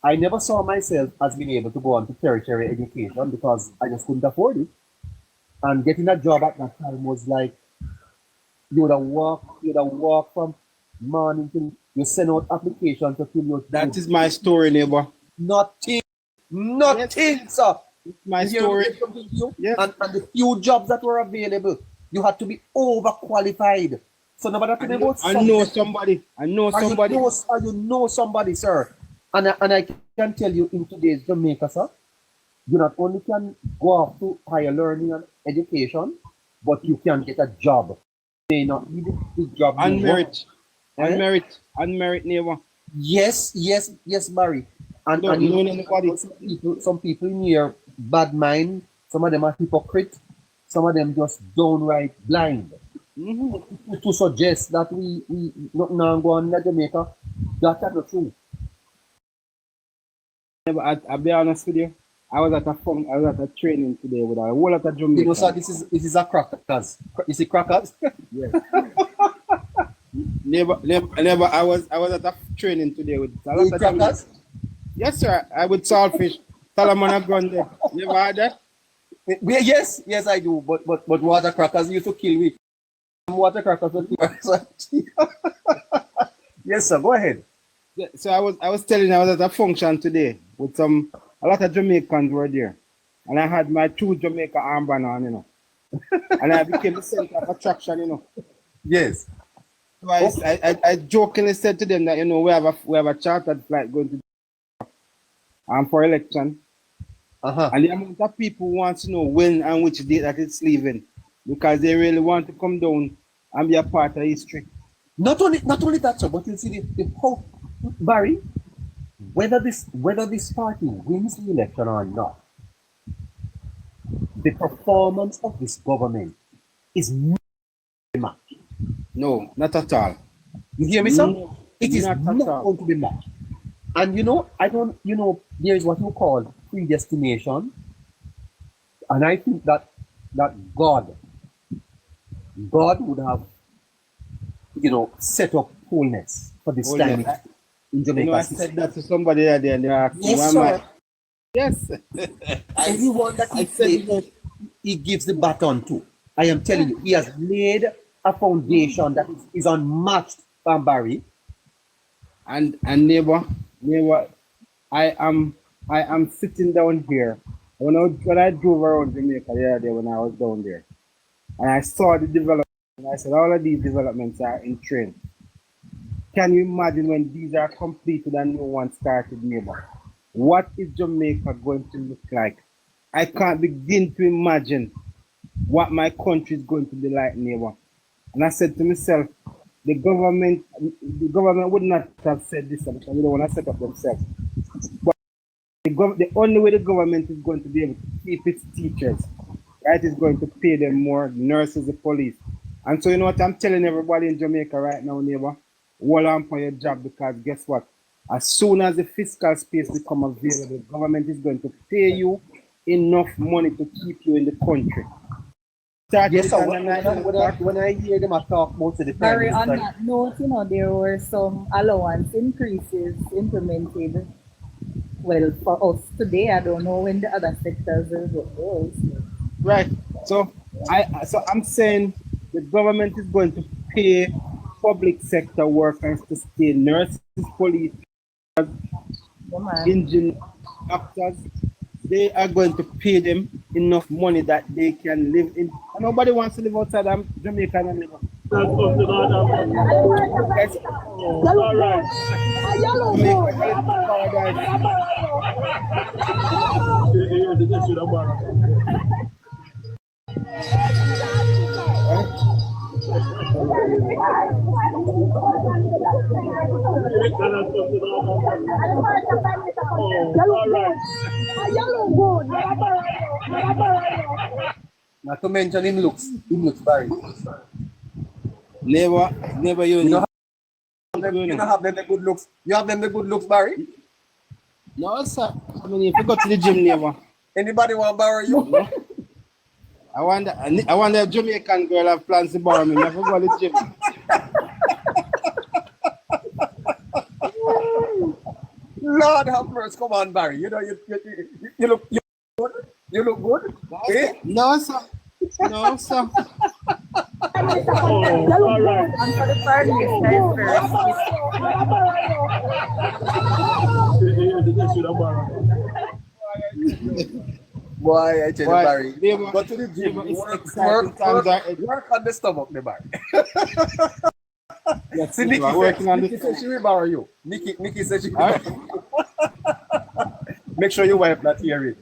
I never saw myself as being able to go on to tertiary education because I just couldn't afford it. And getting a job at that time was like, you would have walked from morning till you send out applications to fill your. That is my story, neighbor. Nothing, sir. It's my story. Yes. And the few jobs that were available, you had to be overqualified. So nobody talking about I know somebody. Or you know somebody, sir, And I can tell you in today's Jamaica, sir, you not only can go off to higher learning and education, but you can get a job. May not be the job you On merit. want. On merit. On merit, neighbor. Yes, Barry. And you know, some people in here bad mind, some of them are hypocrite, some of them just downright blind. To suggest that we not now go on in Jamaica, that's not true. I'll be honest with you. I was at a training today with a whole lot of Jamaicans. You know, sir, this is a crackers. You see crackers? Yes. Never. I was at a training today with a lot of crackers. Yes, sir. I would saltfish. Solomon a gun there. Never had that? Yes, I do. But water crackers used to kill me. Water crackers would kill me. Yes, sir. Go ahead. Yeah, so I was telling you, I was at a function today with a lot of Jamaicans were there. And I had my true Jamaica armband on, you know. And I became the center of attraction, you know. Yes. So I jokingly said to them that, you know, we have a chartered flight going to for election. And the amount of people want to know when and which date that it's leaving, because they really want to come down and be a part of history. Not only that, sir, but you see the whole Barry, whether this party wins the election or not, the performance of this government is not matched. No, not at all. You hear me, sir? No, it is not going to be matched. And there is what you call predestination. And I think that God would have, set up Holness for this time in Jamaica. You know, I said that to somebody there and they asked me, yes, sir. Yes. Anyone that he gives the baton to, I am telling you, he has laid a foundation that is unmatched from Barry. And neighbor, I am sitting down here. When I drove around Jamaica the other day when I was down there, and I saw the development, and I said all of these developments are in train. Can you imagine when these are completed and new one started, neighbor? What is Jamaica going to look like? I can't begin to imagine what my country is going to be like, neighbor. And I said to myself, the government would not have said this because they don't want to set up themselves. But the only way the government is going to be able to keep its teachers, right, is going to pay them more, nurses, the police. And so you know what I'm telling everybody in Jamaica right now, neighbor? Hold on for your job, because guess what? As soon as the fiscal space become available, the government is going to pay you enough money to keep you in the country. Yes, sir. When I hear them talk most of the time. Barry, on that note, there were some allowance increases implemented. Well, for us today, I don't know when the other sectors will go. Right. So I'm saying the government is going to pay public sector workers to stay, nurses, police, engineers, doctors. They are going to pay them enough money that they can live in. And nobody wants to live outside of Jamaica. Not to mention him looks Barry. Never you don't have them the good looks. You have them the good looks, Barry? No, sir. I mean, if you go to the gym, never. Anybody want to borrow you? No. I wonder if Jamaican girl have plans to borrow me. Never go to the gym. Lord have mercy. Come on, Barry. You look good. You look good. No, sir. No, sir. All right. And for the party, Boy, I tell you, Barry. Go to the gym. Work on the stomach, the Barry. Yes, see, Nikki working on Nikki said she will borrow you. Nikki said she will borrow you. Make sure your wife not hear it.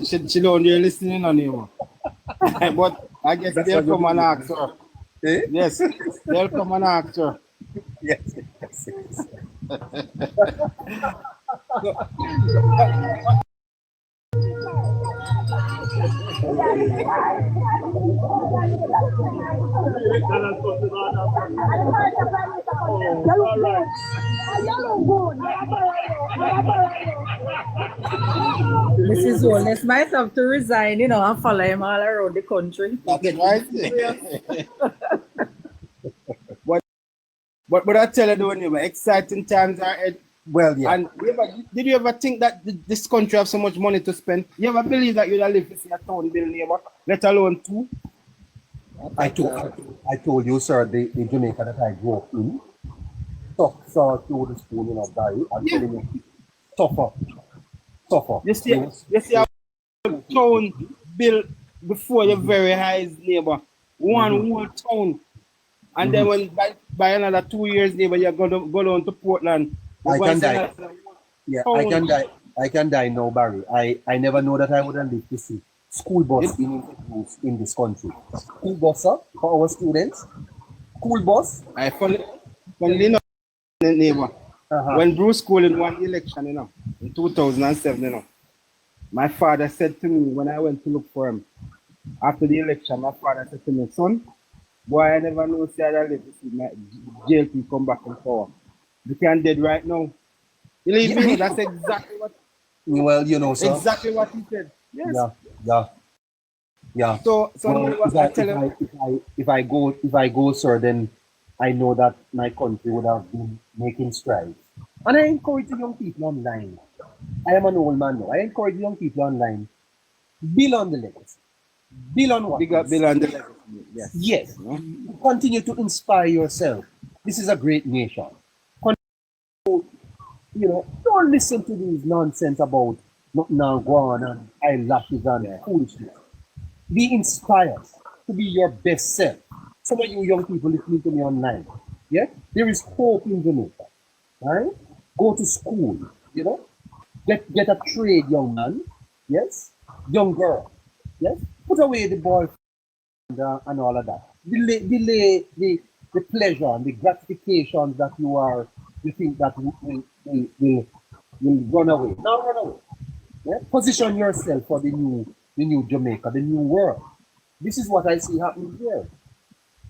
She don't really listening on you. But I guess That's they'll what you come and do. ask her. Eh? Yes, they'll come and ask her. Yes, yes, yes. Mrs. Holness might have to resign, you know, and follow him all around the country. That's right. but I tell you, though, exciting times are ahead. Well, yeah. And did you ever think that this country have so much money to spend? You ever believe that you'd have lived in a town bill neighbor, let alone two? I told you, sir, the Jamaica that I grew up in, tough, sir, through the school, you know, Barry. I'm telling you, tougher. You see a town built before your very eyes, neighbor. One whole town. And then when by another 2 years, neighbor, you're gonna go down to Portland. I can die. Yeah, I can die. I can die now, Barry. I never know that I would have lived to see school bus being introduced in this country. School bus, sir, for our students. School bus. I funny enough, neighbor. When Bruce Colin won the election, you know, in 2007, you know, my father said to me when I went to look for him after the election, my father said to me, son, boy, I never know say I live to see my JLP come back in power. You can dead right now. Believe me, that's exactly what. Well, you know, sir. Exactly what he said. Yes. Yeah. So well, if I go, sir, then I know that my country would have been making strides. And I encourage the young people online. I am an old man now. I encourage the young people online. Build on the legacy. Build on what? Build on the legacy. Yes. Yes. Continue to inspire yourself. This is a great nation. You know, don't listen to these nonsense about nothing now go on and eyelashes and foolishness. Be inspired to be your best self. Some of you young people listening to me online, yeah, there is hope in Jamaica, right? Go to school, you know, get a trade, young man, yes, young girl, yes. Put away the boyfriend and all of that. Delay the pleasure and the gratification that you think that will run away. Now run away. Yeah? Position yourself for the new Jamaica, the new world. This is what I see happening here.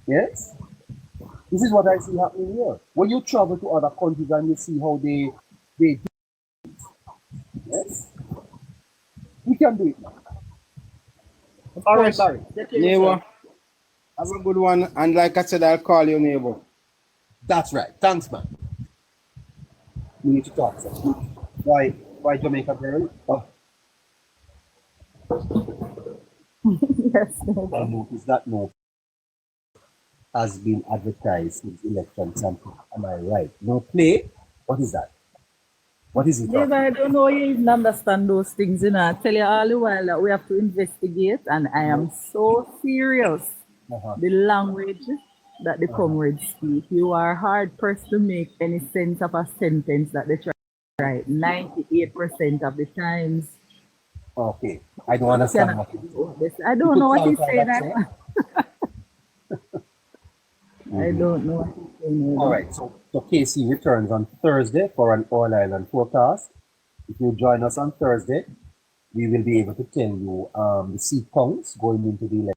Yes? This is what I see happening here. When you travel to other countries and you see how they do it. Yes? We can do it now. All right, Barry. Neighbor, have a good one. And like I said, I'll call you, neighbor. That's right. Thanks, man. We need to talk. Sir. Why Jamaica girl? Oh. Yes. I noticed that no has been advertised since election campaign. Am I right? No play? What is that? What is it? Yeah, but I don't know you even understand those things, you know. I tell you all the while that we have to investigate, and I am so serious. The language that the comrades speak, you are hard pressed to make any sense of a sentence that they try to write 98% of the times. Okay, I don't understand what I don't know what he's saying. I don't know what he's saying. All right, so Casey returns on Thursday for an All Island forecast. If you join us on Thursday, we will be able to tell you the seat counts going into the election.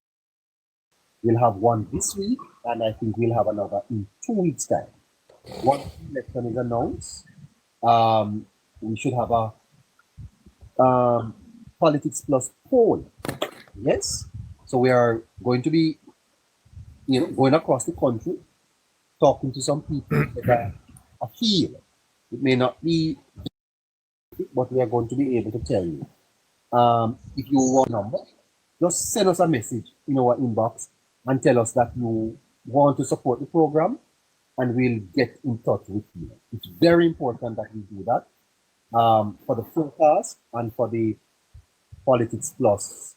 We'll have one this week, and I think we'll have another in 2 weeks' time. Once the election is announced, we should have a Politics Plus poll. Yes? So we are going to be, going across the country, talking to some people that I feel it may not be, but we are going to be able to tell you. If you want a number, just send us a message in our inbox and tell us that you want to support the program, and we'll get in touch with you. It's very important that we do that for the forecast and for the Politics Plus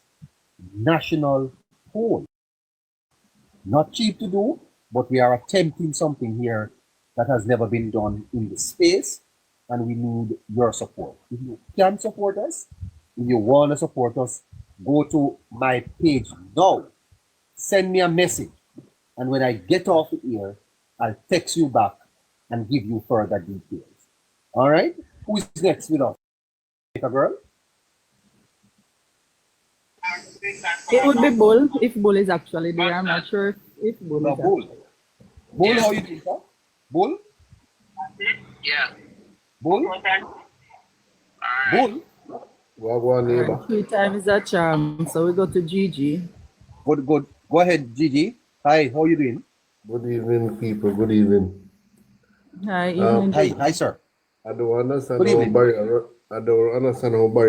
national poll. Not cheap to do, but we are attempting something here that has never been done in the space, and we need your support. If you can support us, if you want to support us, go to my page now. Send me a message. And when I get off the air, I'll text you back and give you further details. All right? Who is next with us? A girl? It would be Bull if Bull is actually there. I'm not sure if Bull No, is there. Bull. Bull, how you doing, sir? Bull? Yeah. Bull? Bull? Wagwan neighbor. 3 times a charm, so we go to Gigi. Good, good. Go ahead, Gigi. Hi, how you doing? Good evening, people. Good evening. Hi, evening. Hi, sir. I don't understand Good how evening. Barry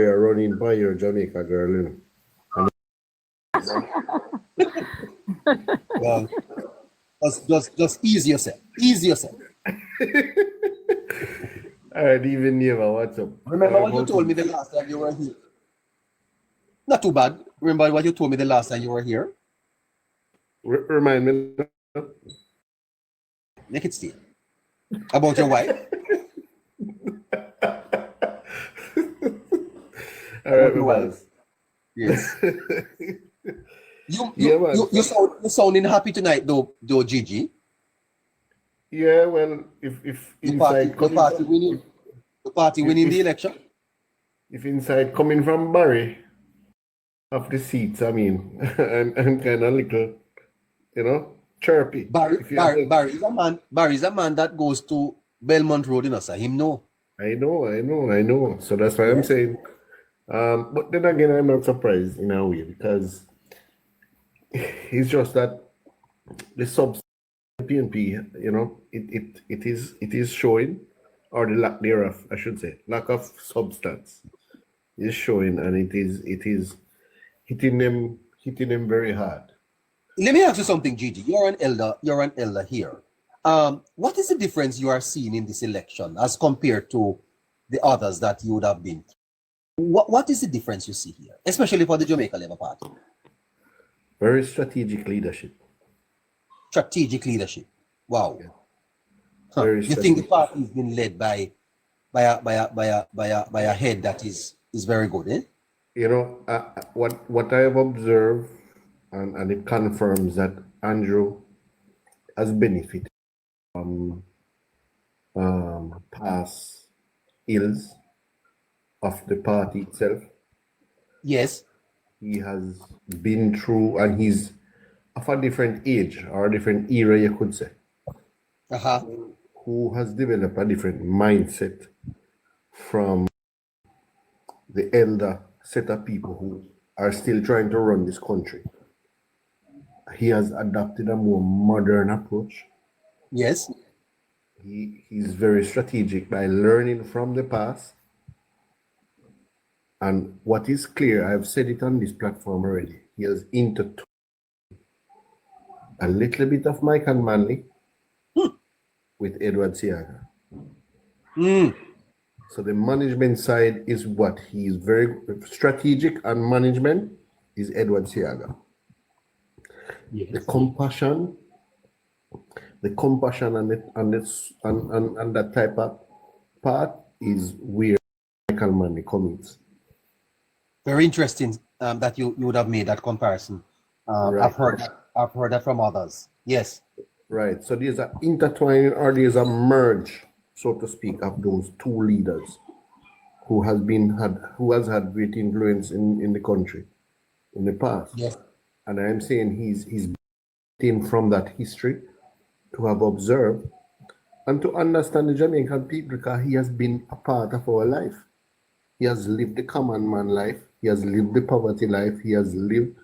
are running by your Jamaica girl. You know? Well, just ease yourself. Ease yourself. All right, even neighbor, what's up? Remember what you told me the last time you were here? Not too bad. Remember what you told me the last time you were here? Remind me. Make it stay. About your wife? All right, Your wife. Yes. You sounding happy tonight, though, Gigi. Yeah, well, if The party winning the election. If inside coming from Barry, off the seats, I mean, I'm kind of little, chirpy. Barry's a man that goes to Belmont Road, sir. Him know. I know. So that's why I'm saying. But then again, I'm not surprised in a way because it's just that the substance PNP, it is showing, or the lack thereof, I should say, lack of substance is showing, and it is hitting them very hard. Let me ask you something, Gigi. You're an elder here. What is the difference you are seeing in this election as compared to the others that you would have been through? What is the difference you see here, especially for the Jamaica Labour Party? Very strategic leadership. Strategic leadership. Wow. Yeah. Huh. You think the party has been led by a head that is very good, eh? What I have observed, and it confirms that Andrew has benefited from past ills of the party itself. Yes. He has been through, and he's of a different age or a different era, you could say. Who has developed a different mindset from the elder set of people who are still trying to run this country. He has adopted a more modern approach. Yes. He's very strategic by learning from the past. And what is clear, I've said it on this platform already, he has intertwined a little bit of Mike and Manley with Edward Siaga. So the management side is what he is very strategic, and management is Edward Siaga. Yes. The compassion and that type of part is where Michael Manley comes. Very interesting that you would have made that comparison. Right. I've heard that from others. Yes. Right. So there's an intertwining, or there's a merge, so to speak, of those two leaders who has had great influence in the country in the past. Yes. And I'm saying he's in from that history to have observed and to understand the Jamaican people, because he has been a part of our life. He has lived the common man life. He has lived the poverty life. He has lived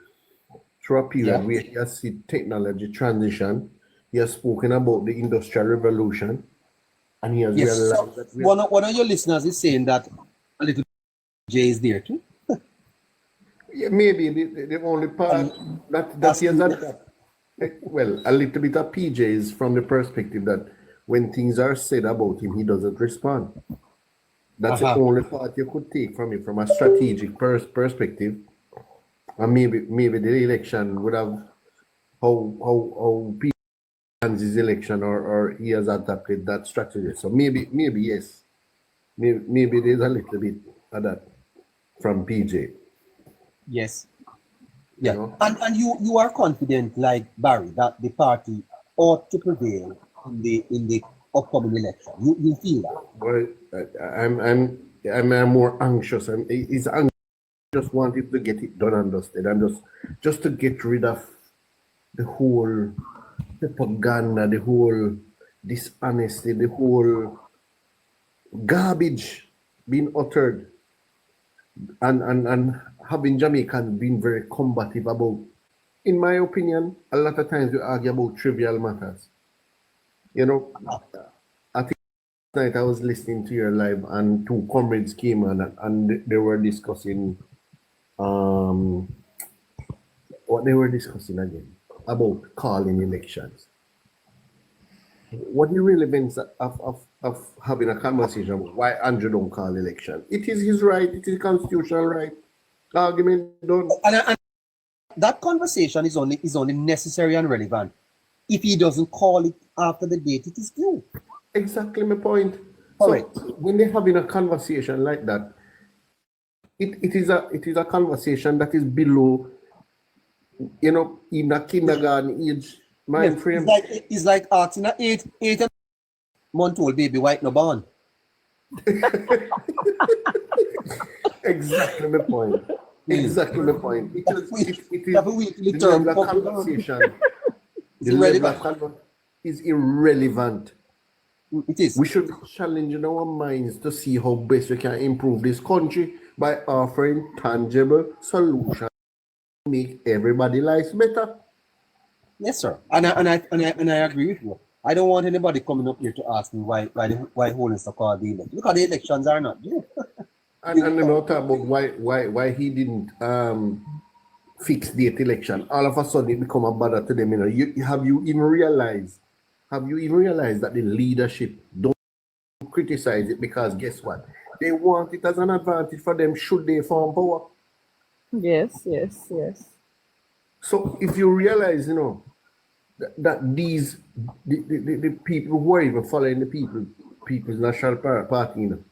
through a period where he has seen technology transition. He has spoken about the Industrial Revolution, and he has realized that one of your listeners is saying that a little J is there too. Yeah, maybe the only part that he has had, well, a little bit of PJ is from the perspective that when things are said about him, he doesn't respond. That's the only part you could take from it, from a strategic perspective. And maybe the election would have how people plans his election, or he has adopted that strategy. So maybe yes. maybe there's a little bit of that from PJ. Yes. You Yeah. know? And you are confident, like Barry, that the party ought to prevail in the upcoming election. You feel that? Well, I'm more anxious. It's anxious. Just wanted to get it done and dusted, and just to get rid of the whole propaganda, the whole dishonesty, the whole garbage being uttered, and having Jamaicans being very combative about, in my opinion, a lot of times we argue about trivial matters. You know, I think last night I was listening to your live and two comrades came on and they were discussing what they were discussing again about calling elections. What the relevance of having a conversation about why Andrew don't call election? It is his right, it is constitutional right. Argument done. And that conversation is only necessary and relevant if he doesn't call it after the date it is due. Exactly my point. Correct. So when they're having a conversation like that, it is a conversation that is below, you know, in a kindergarten age mind Yes, frame. it's like asking an 8-month-old baby why no born. Exactly my point. Exactly my point. It is Have a weekly the term level of for- conversation. It's The level of irrelevant. conversation is irrelevant. It is. We should be challenging our minds to see how best we can improve this country by offering tangible solutions to make everybody's lives better. Yes, sir. And I agree with you. I don't want anybody coming up here to ask me why Holness to call the election. Look at the elections are not due. And you know, talk about why he didn't fix date election. All of a sudden it become a bother to them. You know, have you even realized that the leadership don't criticize it, because guess what? They want it as an advantage for them should they form power. Yes. So if you realize, you know, that these the people who are even following the people's national party, you know,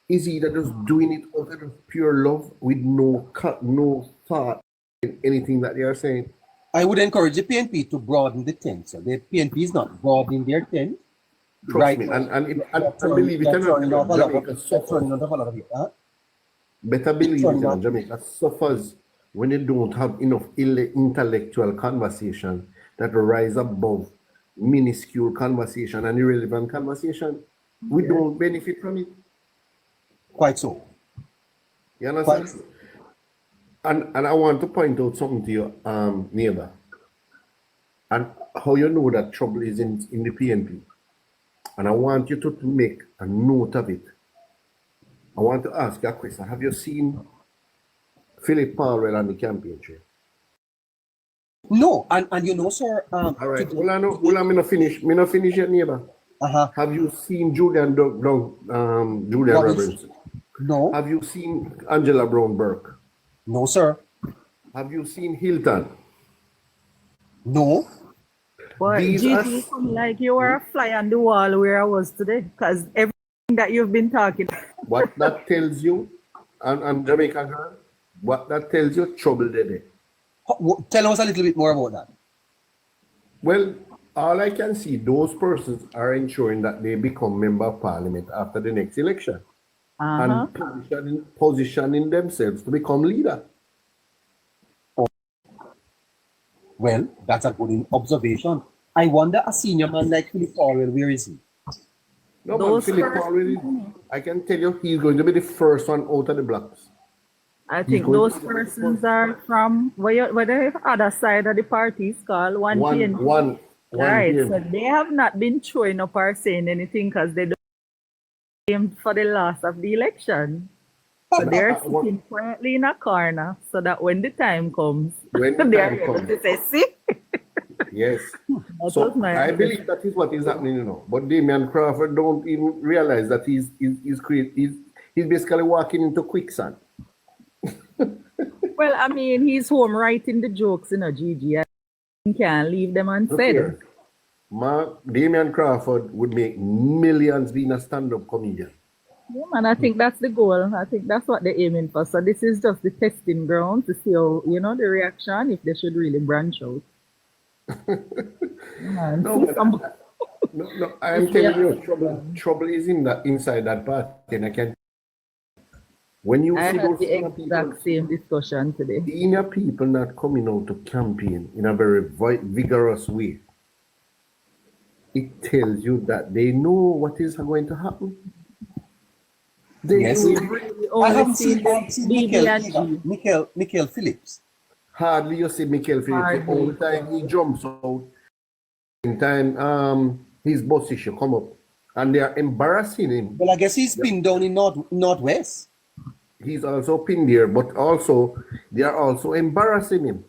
is either just doing it out of pure love with no thought in anything that they are saying. I would encourage the PNP to broaden the tent. So the PNP is not broadening their tent. Trust me, and believe it or not, Jamaica suffers. Better believe it, you know, Jamaica suffers when they don't have enough intellectual conversation that rise above minuscule conversation and irrelevant conversation. We don't benefit from it. Quite so. You understand? And I want to point out something to your neighbor, and how you know that trouble is in the PNP. And I want you to make a note of it. I want to ask you a question. Have you seen Philip Powell on the campaign trail? No, and you know, sir. All right. Hold on, me not finish yet, neighbor. Have you seen Julian Robinson? No. Have you seen Angela Brown Burke? No, sir. Have you seen Hilton? No. But These GT, are- you come like you were a fly on the wall where I was today, because everything that you've been talking. What that tells you, and Jamaica girl, what that tells you, trouble there. Tell us a little bit more about that. Well, all I can see, those persons are ensuring that they become member of parliament after the next election, and positioning themselves to become leader. Well, that's a good observation. I wonder a senior man like Philip Powell, where is he? No, man, Philip Powell, I can tell you, he's going to be the first one out of the blocks. I think those persons are from where the other side of the party is called one PM. Right, so they have not been showing up or saying anything because they don't aim for the loss of the election. So they're sitting quietly in a corner so that when the time comes, they're able to say, see? Yes. So I believe that is what is happening, you know. But Damian Crawford don't even realize that he's basically walking into quicksand. Well, I mean, he's home writing the jokes, you know, Gigi. He can't leave them unsaid. Damian Crawford would make millions being a stand-up comedian. Yeah, man, I think that's the goal. I think that's what they're aiming for. So this is just the testing ground to see how, the reaction, if they should really branch out. Yeah, man. No, but no, I am telling you, trouble is inside that party, and I can. When you I see had those the exact same discussion today. senior people not coming out to campaign in a very vigorous way, it tells you that they know what is going to happen. They Yes. know. I haven't seen Michael Phillips. Hardly you see Michael Phillips. All the time he jumps out. In time, his boss issue come up, and they are embarrassing him. Well, I guess he's pinned down in Northwest. He's also pinned there, but also they are also embarrassing him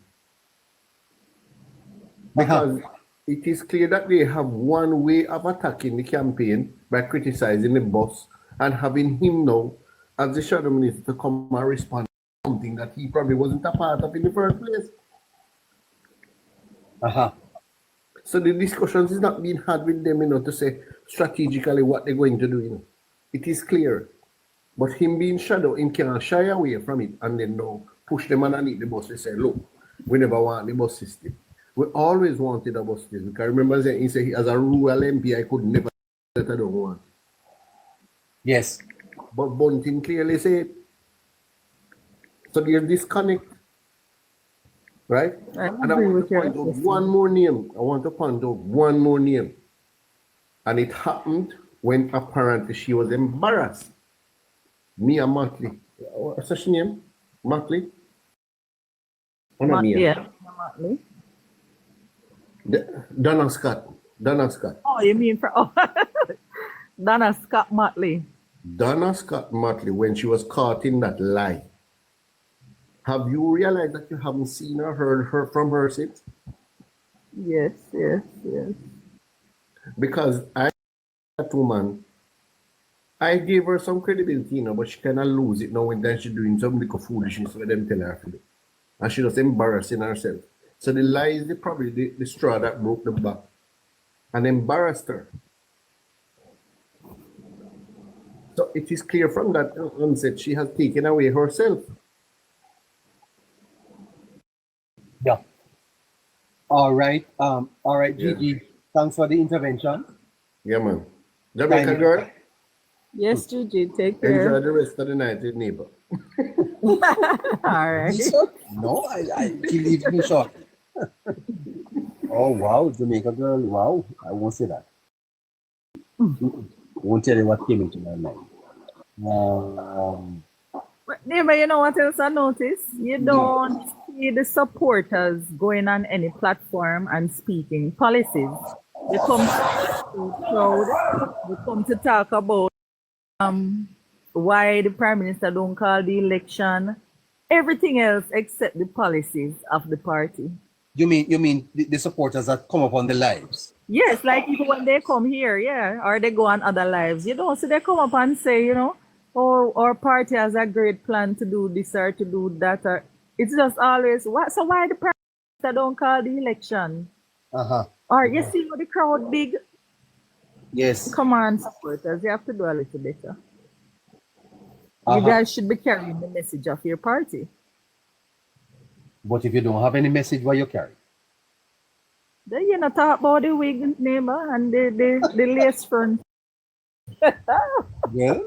because it is clear that they have one way of attacking the campaign by criticizing the boss and having him now as the shadow minister to come and respond to something that he probably wasn't a part of in the first place. So the discussions is not being had with them, to say strategically what they're going to do, It is clear. But him being shadow, him can't shy away from it and then now push them underneath the bus. They say, look, we never want the bus system. We always wanted a bus system. Because remember, he said, as a rural MP, I could never that I don't want. Yes. But Bunting clearly said, so there's disconnect. Right? And I want to point out one more name. And it happened when apparently she was embarrassed. Mia Motley. What's her name? Motley? Yeah, Motley. Donna Scott. Oh, you mean Donna Scott Motley. Donna Scott Motley, when she was caught in that lie. Have you realized that you haven't seen or heard her from her since? Yes. Because that woman, I gave her some credibility, but she cannot lose it now when she's doing some little foolishness with them tell her to do. And she was embarrassing herself. So the lie is probably the straw that broke the back and embarrassed her. So it is clear from that onset she has taken away herself. Yeah. All right, Gigi. Thanks for the intervention. Yeah, man. Jamaica girl. Yes, Gigi. Take care. Enjoy the rest of the night with neighbor. All right. No, she leaves me short. Oh wow, Jamaica girl. Wow, I won't say that. Won't tell you what came into my mind. But neighbor, you know what else I noticed? You don't see the supporters going on any platform and speaking policies. They come to crowd, they come to talk about why the Prime Minister don't call the election, everything else except the policies of the party. You mean the supporters that come up on the lives? Yes, like even when they come here, or they go on other lives, so they come up and say, oh, our party has a great plan to do this or to do that, or it's just always what. So why the Prime Minister don't call the election? Or you see how the crowd big. Yes. Come on, supporters, you have to do a little better. You guys should be carrying the message of your party. But if you don't have any message, what you carry? Then you talk about the wig neighbor and the lace front. Yeah.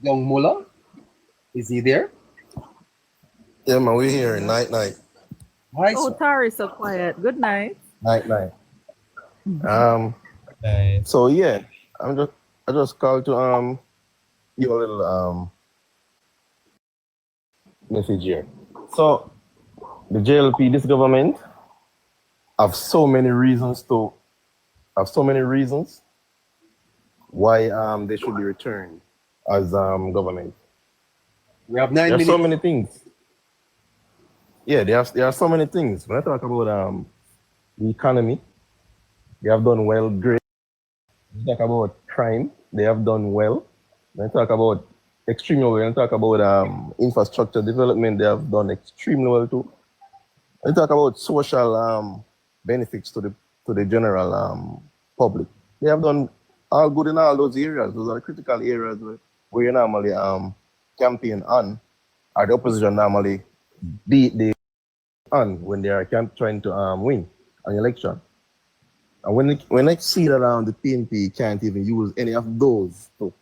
Young Mullah, is he there? Yeah, man, we're here. Night. Hi, oh, Tari, so quiet. Good night. Night. So yeah, I just called to give a little message here. So the JLP, this government, have so many reasons why they should be returned as government. We have 9 minutes. There's so many things. Yeah, there are so many things. When I talk about the economy, they have done well, great. When I talk about crime, they have done well. When I talk about extremely well, when I talk about infrastructure development, they have done extremely well too. When I talk about social benefits to the general public, they have done all good in all those areas. Those are the critical areas where you normally campaign on, or the opposition normally beat the on when they are trying to win an election. And when I see that the PNP can't even use any of those to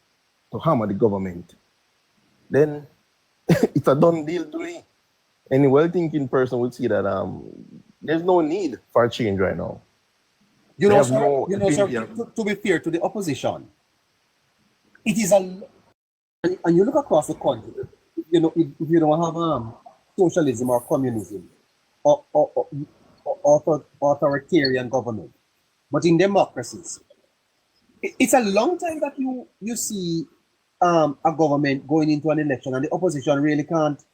hammer the government, then it's a done deal to me. Any well-thinking person would see that there's no need for change right now. You know, sir, to be fair to the opposition, it is and you look across the country, you know, if you don't have socialism or communism or authoritarian government, but in democracies, it's a long time that you see a government going into an election and the opposition really can't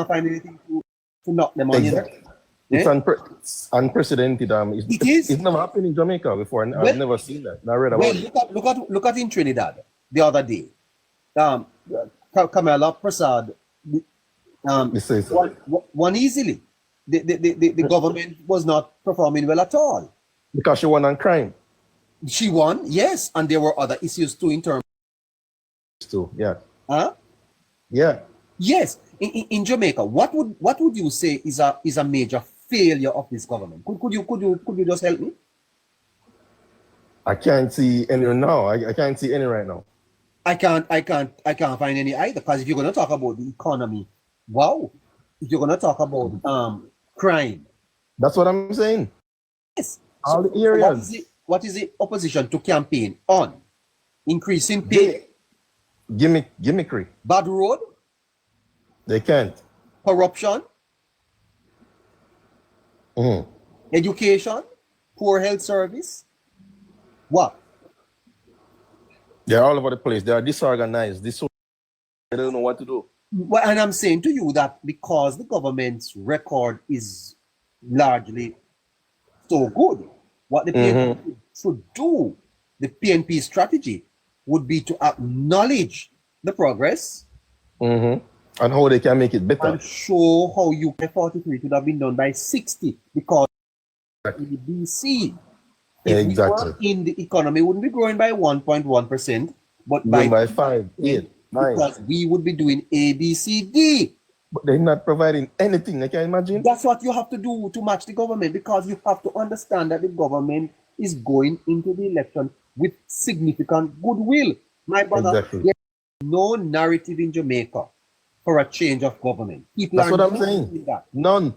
find anything to knock them on. Exactly. It's unprecedented. It's never happened in Jamaica before. I've never seen that. I read about it. Look at in Trinidad the other day. Kamala Prasad won easily. The government was not performing well at all. Because she won on crime. She won, yes, and there were other issues too in terms. Yeah. Huh? Yeah. Yes. In Jamaica, what would you say is a major failure of this government? Could you just help me? I can't see any now. I can't see any right now. I can't find any either. Because if you're gonna talk about the economy, wow. If you're gonna talk about crime. That's what I'm saying. Yes. All the areas. So what is the opposition to campaign on? Increasing pay. Gimmickry. Bad road. They can't. Corruption. Mm. Education. Poor health service. What? They're all over the place. They are disorganized. They don't know what to do. Well, and I'm saying to you that because the government's record is largely so good, what the PNP should do, the PNP strategy would be to acknowledge the progress and how they can make it better and show how UK 43 could have been done by 60 because in the BC, if we were in the economy, wouldn't be growing by 1.1%, but by 5, 8, 9. Because we would be doing A, B, C, D. But they're not providing anything. I can imagine. That's what you have to do to match the government, because you have to understand that the government is going into the election with significant goodwill. My brother, there's no narrative in Jamaica for a change of government. That's what I'm saying. None.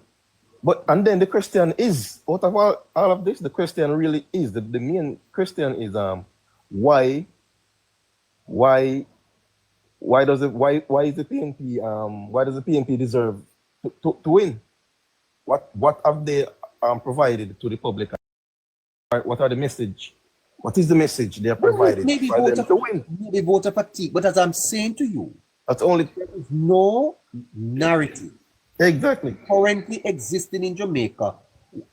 But and then the question is, out of all of this, the question really is the main question is why does the PNP deserve to win? What have they provided to the public? What are the message? What is the message they are provided for them to win? Maybe voter fatigue, but as I'm saying to you, that's only there is no narrative currently existing in Jamaica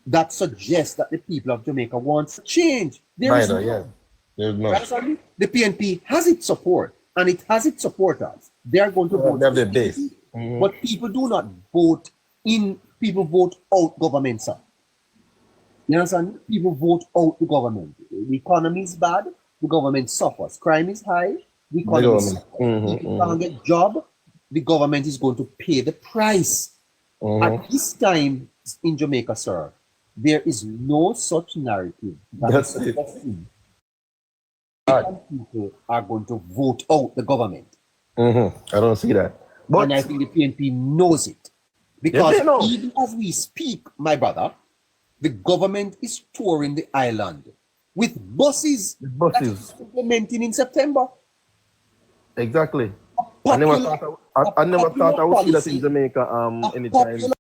that suggests that the people of Jamaica want change. There's no. The PNP has its support and it has its supporters. They are going to vote. They have their base. But people do not vote in. People vote out government, sir. You understand? People vote out the government. The economy is bad. The government suffers. Crime is high. The economy suffers. People can't get a job. The government is going to pay the price. At this time in Jamaica, sir, there is no such narrative. That's it. People are going to vote out the government. I don't see that. But and I think the PNP knows it. Because even as we speak, my brother, the government is touring the island with buses. That is implementing in September. Exactly. I never thought I would see that in Jamaica anytime.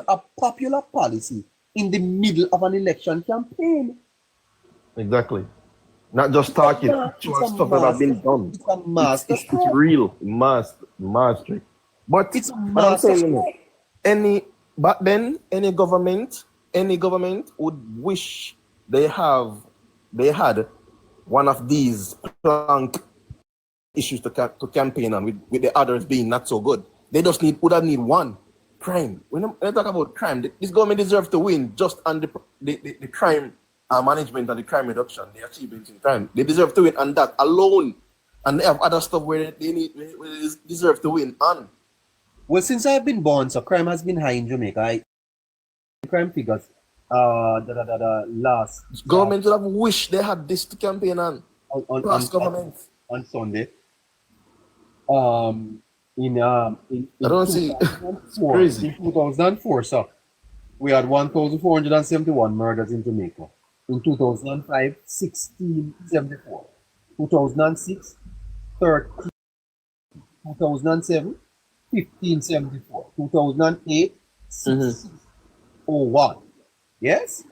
A popular policy in the middle of an election campaign. Exactly. Not just talking, actual stuff that has been done. It's a master it's real, mastery. But it's a I'm saying, back then, any government would wish they had one of these plank issues to campaign on, with the others being not so good. They just would have need one. Crime. When I talk about crime, this government deserves to win just on the crime management and the crime reduction, the achievements in crime. They deserve to win on that alone. And they have other stuff where they deserve to win on. Well, since I've been born, so crime has been high in Jamaica. Crime figures, last government would have wished they had this to campaign on government on Sunday. In I don't see. It's crazy. In 2004, so we had 1,471 murders in Jamaica. In 2005, 1674. 2006, 13. 2007, 1574. 2008, 1601. Yes?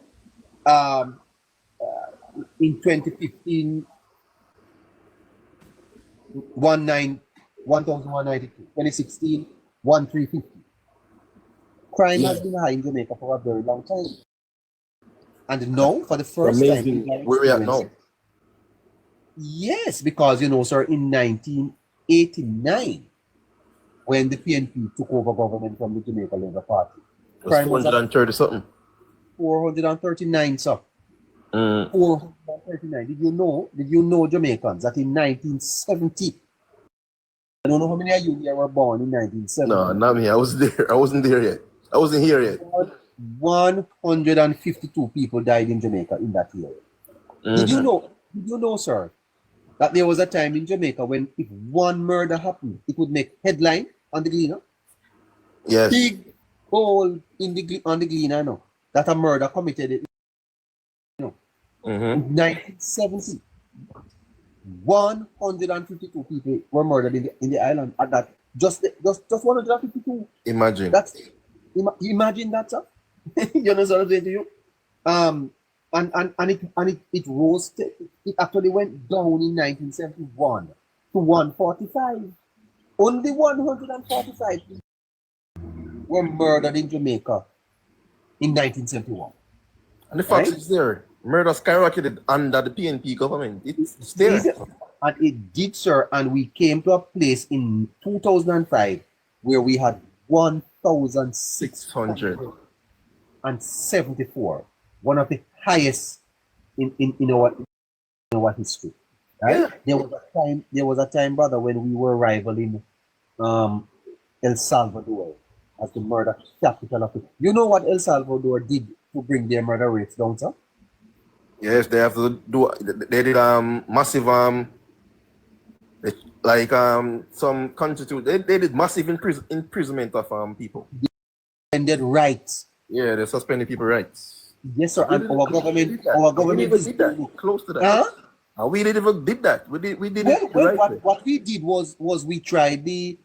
In 2015, 1,192. 2016, 1,350. Crime has been high in Jamaica for a very long time. And now, for the first amazing time, where we are now. Yes, because sir, in 1989, when the PNP took over government from the Jamaica Labour Party, crime was 430 something. 439, sir. 439. Did you know, Jamaicans, that in 1970, I don't know how many of you here were born in 1970. No, not me. I was there. I wasn't there yet. I wasn't here yet. 152 people died in Jamaica in that year. Did you know, sir, that there was a time in Jamaica when if one murder happened, it would make headline on the Gleaner? Yes. Big hole on the Gleaner, no, that a murder committed. In 1970, 152 people were murdered in the island at that. Just 152. Imagine. Imagine that, sir. You know what I'm saying to you? And it rose. It actually went down in 1971 to 145. Only 145 people were murdered in Jamaica in 1971. And the fact is there, murder skyrocketed under the PNP government. It's there. And it did, sir. And we came to a place in 2005 where we had 1,674, one of the highest in our history. Right? Yeah. There was a time, brother, when we were rivaling El Salvador as the murder capital of it. You know what El Salvador did to bring their murder rates down, sir? Yes, they have to do. They did massive some constitute. They did massive imprisonment of people. And their rights. Yeah, they suspended people's rights. Yes, sir. And our government did that. Close to that. Huh? We didn't even did that. We did what we did was we tried the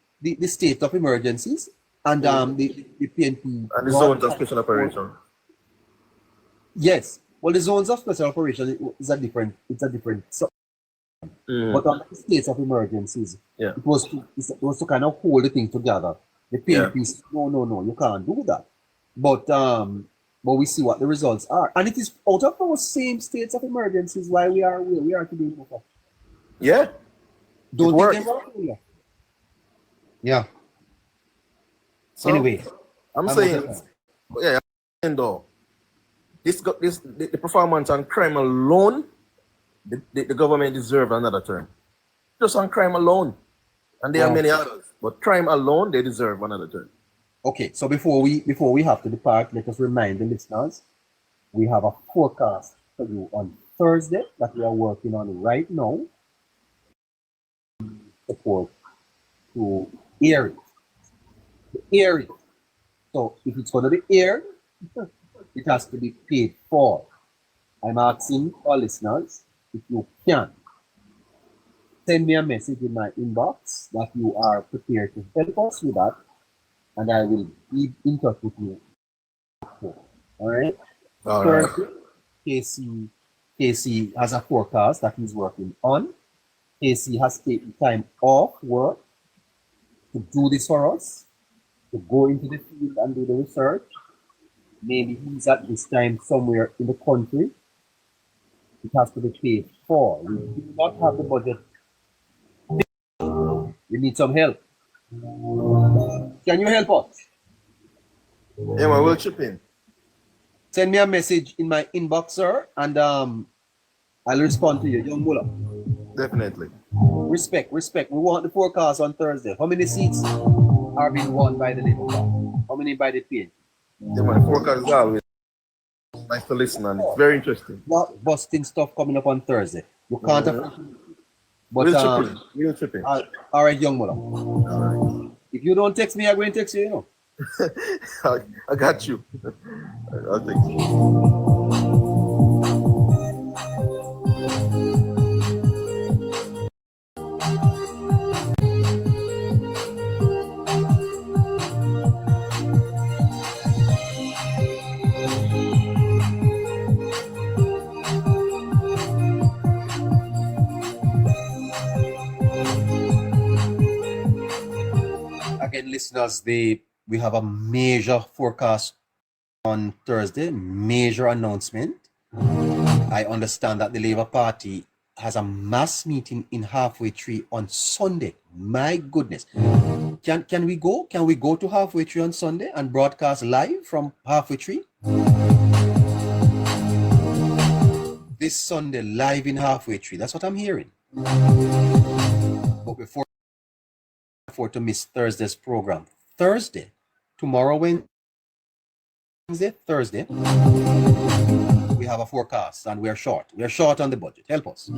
state of emergencies and the PNP and the zones of special operation. Yes. Well, the zones of special operation is a different. But on the states of emergencies, it was to kind of hold the thing together. The PNP said, no, you can't do that. But we see what the results are, and it is out of our same states of emergencies why we are where we are today. Yeah, don't think they're wrong. Yeah. So anyway, I'm saying, though, the performance on crime alone, the government deserve another term. Just on crime alone, and there are many others, but crime alone, they deserve another term. Okay, so before we have to depart, let us remind the listeners we have a forecast for you on Thursday that we are working on right now. Support to air it. Air it. So if it's going to be aired, it has to be paid for. I'm asking our listeners if you can send me a message in my inbox that you are prepared to help us with that, and I will be in touch with you. All right? Thursday, KC has a forecast that he's working on. KC has taken time off work to do this for us, to go into the field and do the research. Maybe he's at this time somewhere in the country. It has to be paid for. We do not have the budget. We need some help. Can you help us? Yeah, we'll chip in. Send me a message in my inbox, sir, and I'll respond to you, young Muller. Definitely. Respect. We want the forecast on Thursday. How many seats are being won by the Labour Party? How many by the PNP? Yeah, my forecast is always nice to listen, and it's very interesting. Lot busting stuff coming up on Thursday. You can't but We'll chip in. all right, young Muller. If you don't text me, I'm going to text you, you know. I got you. I'll text you. Again, listeners, we have a major forecast on Thursday, major announcement. I understand that the Labour Party has a mass meeting in Halfway Tree on Sunday. My goodness. Can we go? Can we go to Halfway Tree on Sunday and broadcast live from Halfway Tree? This Sunday, live in Halfway Tree. That's what I'm hearing. But before to miss Thursday's program. Thursday, tomorrow, Wednesday, Thursday, we have a forecast and we are short. We are short on the budget. Help us.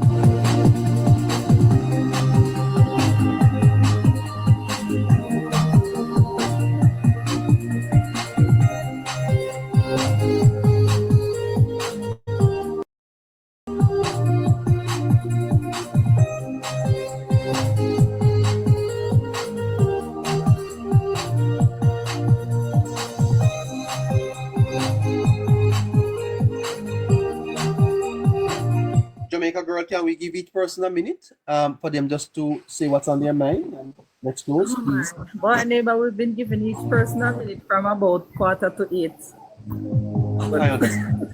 Jamaica girl, can we give each person a minute for them just to say what's on their mind? And let's close, please. Boy, neighbor, we've been giving each person a minute from about 7:45. I understand.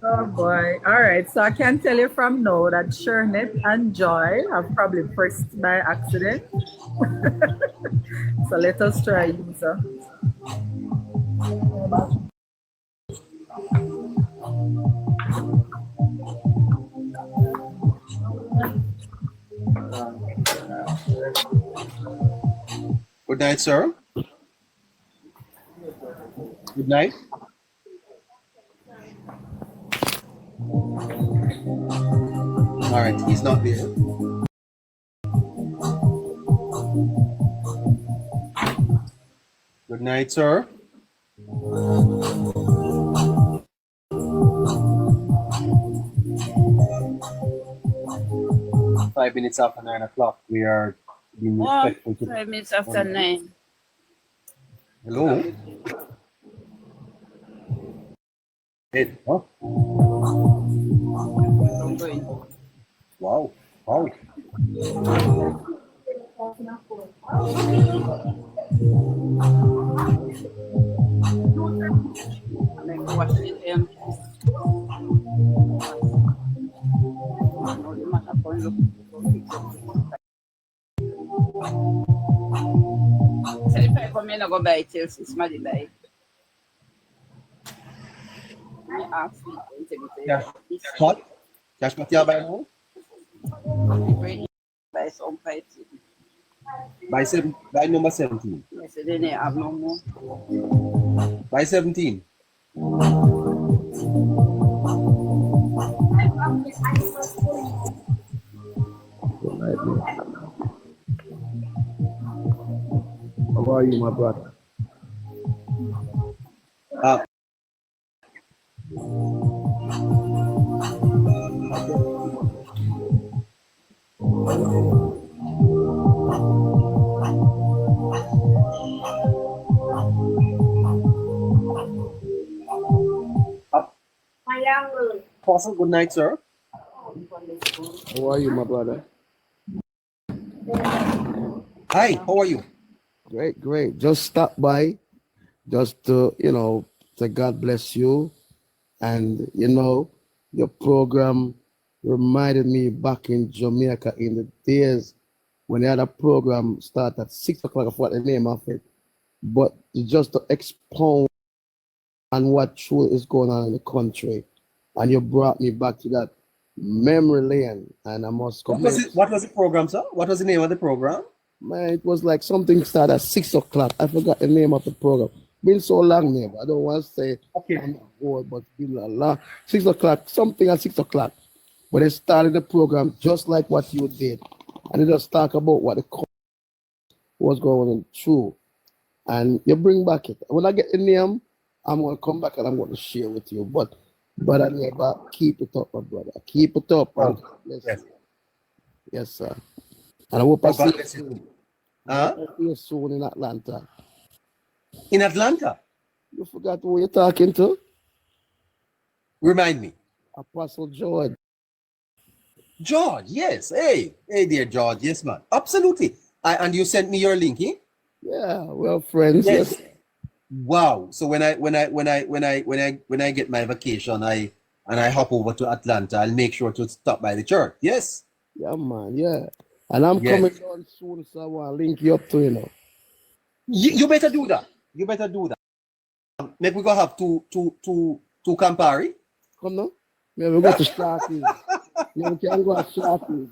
Oh boy. All right. So I can tell you from now that Shernet and Joy have probably pressed by accident. So let us try use. Good night, sir. Good night. All right, he's not there. Good night, sir. Five minutes after 9 o'clock. We are being respectful to 5 minutes after 9. Hello. Hey, huh? Wow. Wow. So if I come in, I go buy till 6 money buy. I ask me Cash. What? Cash what you buy now? buy some fight. By number 17. Yes, they didn't have no more. By 17. How are you, my brother? Apostle, good night, sir. How are you, my brother? Hi, how are you? Great, great. Just stop by, just to, say God bless you. And, your program reminded me back in Jamaica in the days when they had a program start at 6 o'clock. I forgot the name of it. But just to expound and what truly is going on in the country. And you brought me back to that memory lane, and I must commend. What was the program, sir? What was the name of the program? Man, it was like something started at 6 o'clock. I forgot the name of the program. Been so long, neighbor. I don't want to say on the board, but it's been a long. 6 o'clock, something at 6 o'clock. But they started the program just like what you did. And they just talk about what the was going on through. And you bring back it. When I get the name, I'm going to come back and I'm going to share with you. But brother, neighbor, keep it up, my brother. Keep it up. Yes. Yes, sir. And I hope I see God you bless you. soon. I see you soon in Atlanta. In Atlanta? You forgot who you're talking to? Remind me. Apostle George. George, yes. Hey, dear George. Yes, man. Absolutely. And you sent me your link, eh? Yeah, we're friends. Yes. Wow. So when I get my vacation, I hop over to Atlanta, I'll make sure to stop by the church. Yes. Yeah, man. Yeah. And I'm coming down soon, so I want to link you up to, you know. You better do that. You better do that. Maybe we go have two Campari. Come now. Yeah, we go to Sharky. Yeah, we can go to Sharky.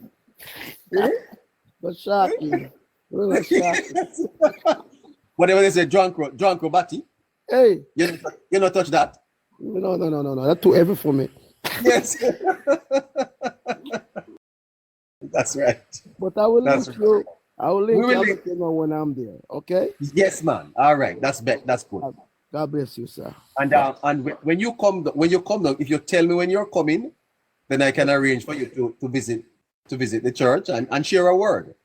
Go Sharky. We're Sharky. Whatever they say, drunk Robati. Hey. You not touch that? No. That's too heavy for me. Yes. That's right. But I will link you. I will link you when I'm there. Okay? Yes, man. All right. That's good. God bless you, sir. And when you come down, if you tell me when you're coming, then I can arrange for you to visit the church and share a word.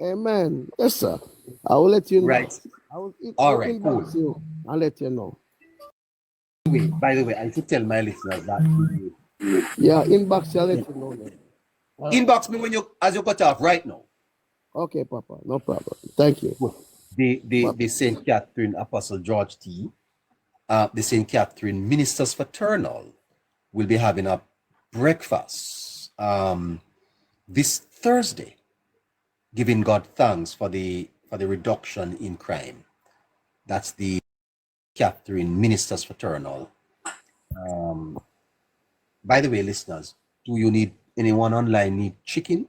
Amen. Yes, sir. I will let you know. Right. All right. Cool. I'll let you know. By the way, I should tell my listeners that. Yeah, inbox. I'll let you know. Inbox me as you cut off right now. Okay, Papa. No problem. Thank you. The St. Catherine Apostle George T. The St. Catherine Ministers Fraternal will be having a breakfast this Thursday, giving God thanks for the reduction in crime. That's the Catherine Ministers Fraternal. By the way, listeners, do you need anyone online need chicken?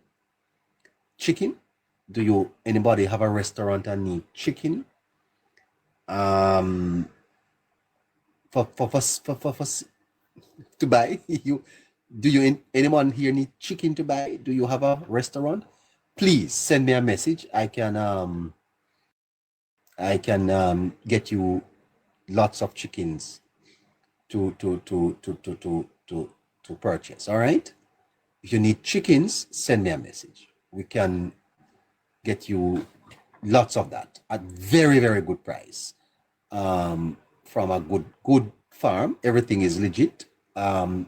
Do anybody have a restaurant and need chicken? For to buy? Anyone here need chicken to buy? Do you have a restaurant? Please send me a message. I can get you lots of chickens to purchase. All right. If you need chickens, send me a message. We can get you lots of that at very, very good price. From a good farm. Everything is legit. Health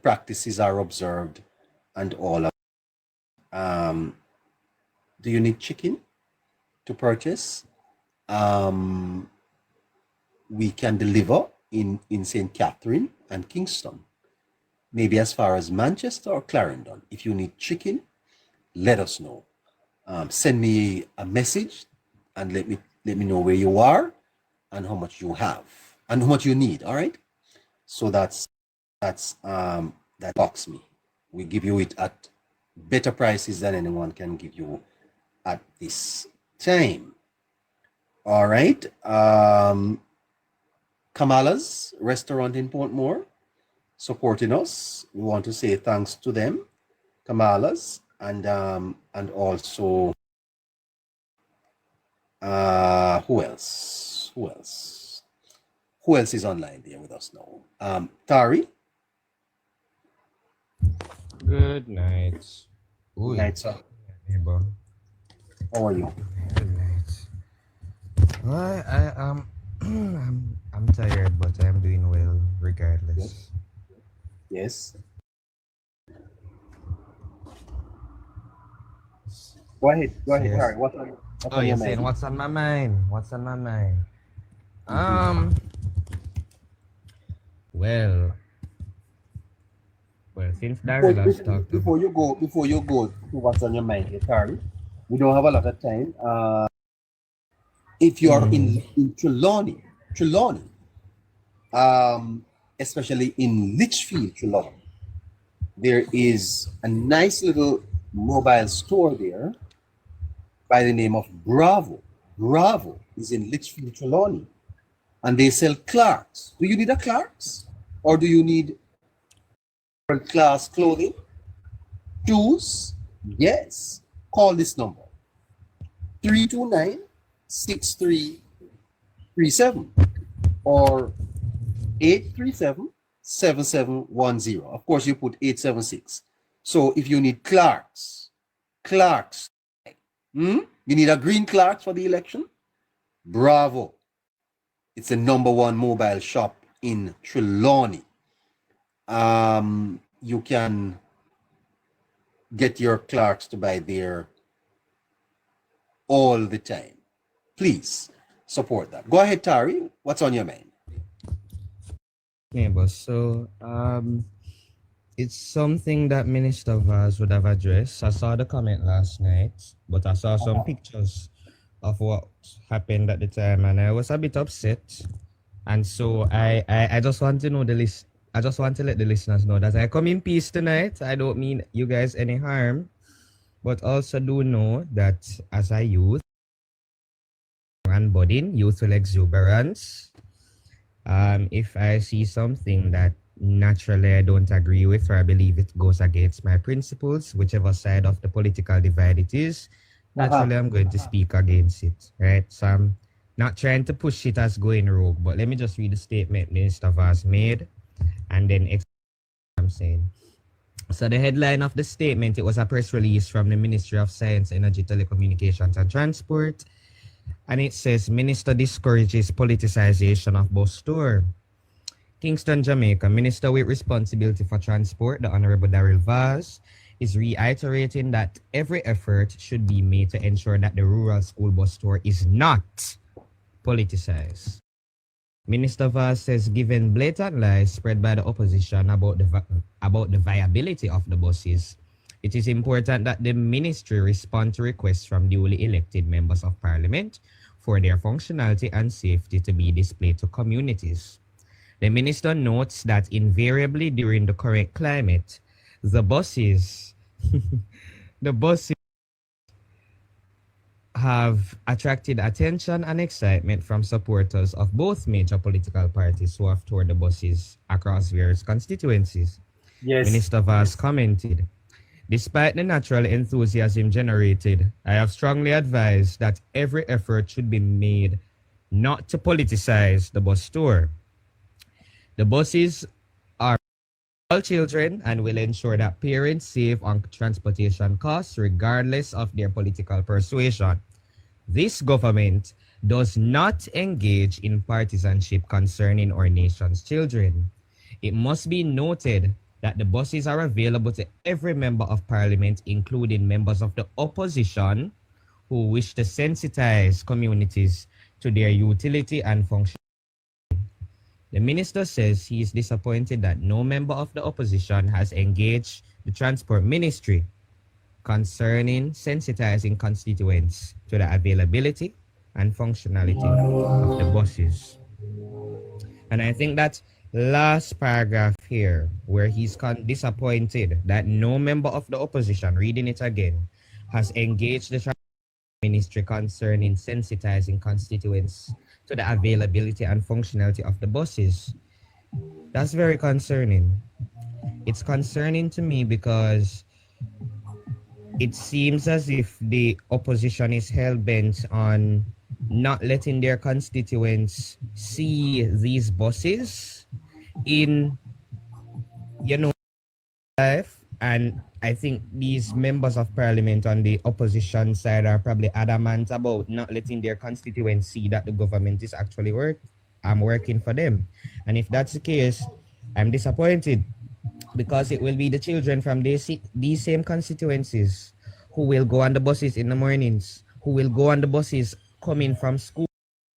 practices are observed and all of do you need chicken to purchase? We can deliver in St. Catherine and Kingston, maybe as far as Manchester or Clarendon. If you need chicken, let us know. Send me a message and let me know where you are and how much you have and how much you need. All right. So that box me. We give you it at better prices than anyone can give you at this time. All right. Kamala's restaurant in Portmore supporting us. We want to say thanks to them, Kamala's, and also who else is online there with us now? Tari. Good night. Good night, sir. Neighbor. How are you? Good night. Well, I'm tired, but I'm doing well regardless. Yes. Go ahead, Yes. Tari. What's on your mind? What's on my mind? What's on my mind? Well, since Darryl has talked before you go to what's on your mind here, Tari, we don't have a lot of time. If you are in Trelawney, Trelawney, especially in Litchfield, Trelawney, there is a nice little mobile store there by the name of Bravo. Bravo is in Litchfield, Trelawney, and they sell Clarks. Do you need a Clarks? Or do you need class clothing? Shoes? Yes. Call this number 329-6337 or 837-7710. Of course, you put 876. So if you need Clarks, you need a green Clarks for the election? Bravo. It's the #1 mobile shop in Trelawney. You can get your Clarks to buy there all the time. Please support that. Go ahead, Tari. What's on your mind? Yeah, boss. So, it's something that Minister Vaz would have addressed. I saw the comment last night, but I saw some pictures of what happened at the time, and I was a bit upset. And so I just want to know the list. I just want to let the listeners know that I come in peace tonight. I don't mean you guys any harm, but also do know that as a youth, and budding, youthful exuberance, if I see something that naturally I don't agree with, or I believe it goes against my principles, whichever side of the political divide it is, naturally I'm going to speak against it, right? So I'm not trying to push it as going rogue, but let me just read the statement Minister Vaz made and then explain what I'm saying. So the headline of the statement, it was a press release from the Ministry of Science, Energy, Telecommunications and Transport. And it says, Minister discourages politicization of bus tour. Kingston, Jamaica, Minister with responsibility for transport, the Honorable Daryl Vaz, is reiterating that every effort should be made to ensure that the rural school bus tour is not politicized. Minister Vaz says, given blatant lies spread by the opposition about the viability of the buses, it is important that the ministry respond to requests from duly elected members of parliament for their functionality and safety to be displayed to communities. The minister notes that invariably during the current climate, the buses have attracted attention and excitement from supporters of both major political parties who have toured the buses across various constituencies. Yes. Minister Vaz commented, despite the natural enthusiasm generated, I have strongly advised that every effort should be made not to politicize the bus tour. The buses are all children and will ensure that parents save on transportation costs regardless of their political persuasion. This government does not engage in partisanship concerning our nation's children. It must be noted that the buses are available to every member of parliament, including members of the opposition who wish to sensitize communities to their utility and function. The minister says he is disappointed that no member of the opposition has engaged the transport ministry concerning sensitizing constituents to the availability and functionality of the buses. And I think that last paragraph here, where he's disappointed that no member of the opposition, reading it again, has engaged the transport ministry concerning sensitizing constituents to the availability and functionality of the buses. That's very concerning. It's concerning to me because it seems as if the opposition is hell-bent on not letting their constituents see these buses in, life. And I think these members of parliament on the opposition side are probably adamant about not letting their constituents see that the government is actually working for them. And if that's the case, I'm disappointed because it will be the children from these same constituencies who will go on the buses in the mornings, who will go on the buses coming from school.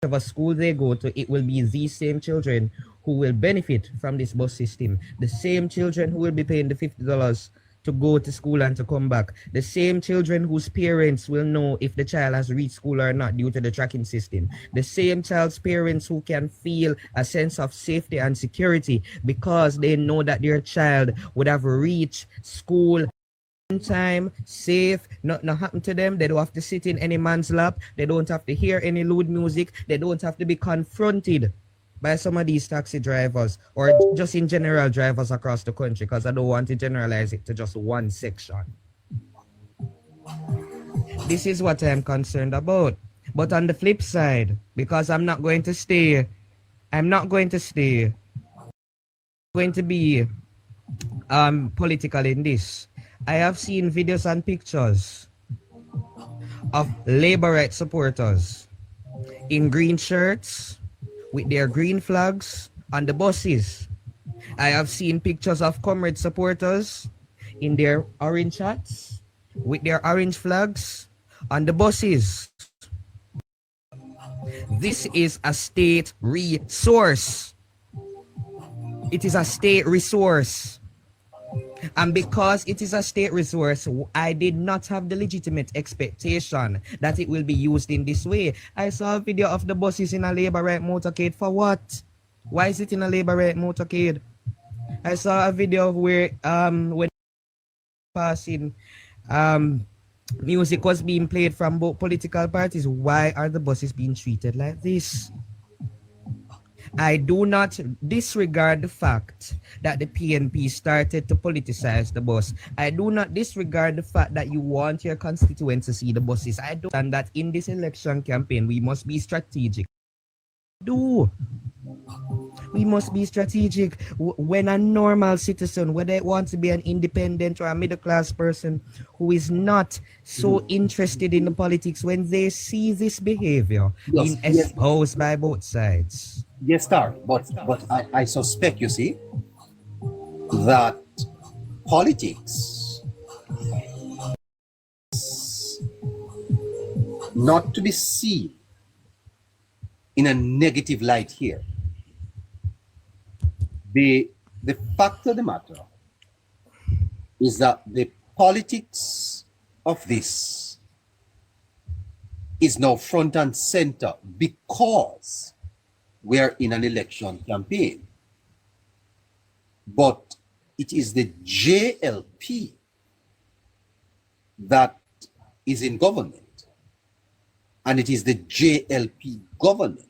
Whatever school they go to, it will be these same children who will benefit from this bus system. The same children who will be paying the $50 to go to school and to come back. The same children whose parents will know if the child has reached school or not due to the tracking system. The same child's parents who can feel a sense of safety and security because they know that their child would have reached school on time, safe, nothing happen to them. They don't have to sit in any man's lap. They don't have to hear any lewd music. They don't have to be confronted by some of these taxi drivers or just in general drivers across the country, because I don't want to generalize it to just one section. This is what I'm concerned about. But on the flip side, because I'm not going to be political in this. I have seen videos and pictures of labor rights supporters in green shirts with their green flags on the buses. I have seen pictures of comrade supporters in their orange hats with their orange flags on the buses. This is a state resource. It is a state resource. And because it is a state resource, I did not have the legitimate expectation that it will be used in this way. I saw a video of the buses in a labor right motorcade. For what? Why is it in a labor right motorcade? I saw a video where when passing music was being played from both political parties. Why are the buses being treated like this? I do not disregard the fact that the PNP started to politicize the bus. I do not disregard the fact that you want your constituents to see the buses. I do understand that in this election campaign, we must be strategic. We must be strategic. When a normal citizen, whether it wants to be an independent or a middle-class person who is not so interested in the politics, when they see this behavior being exposed by both sides. Yes, sir. But I suspect, you see, that politics not to be seen in a negative light here. The fact of the matter is that the politics of this is now front and center because we are in an election campaign. But it is the JLP that is in government, and it is the JLP government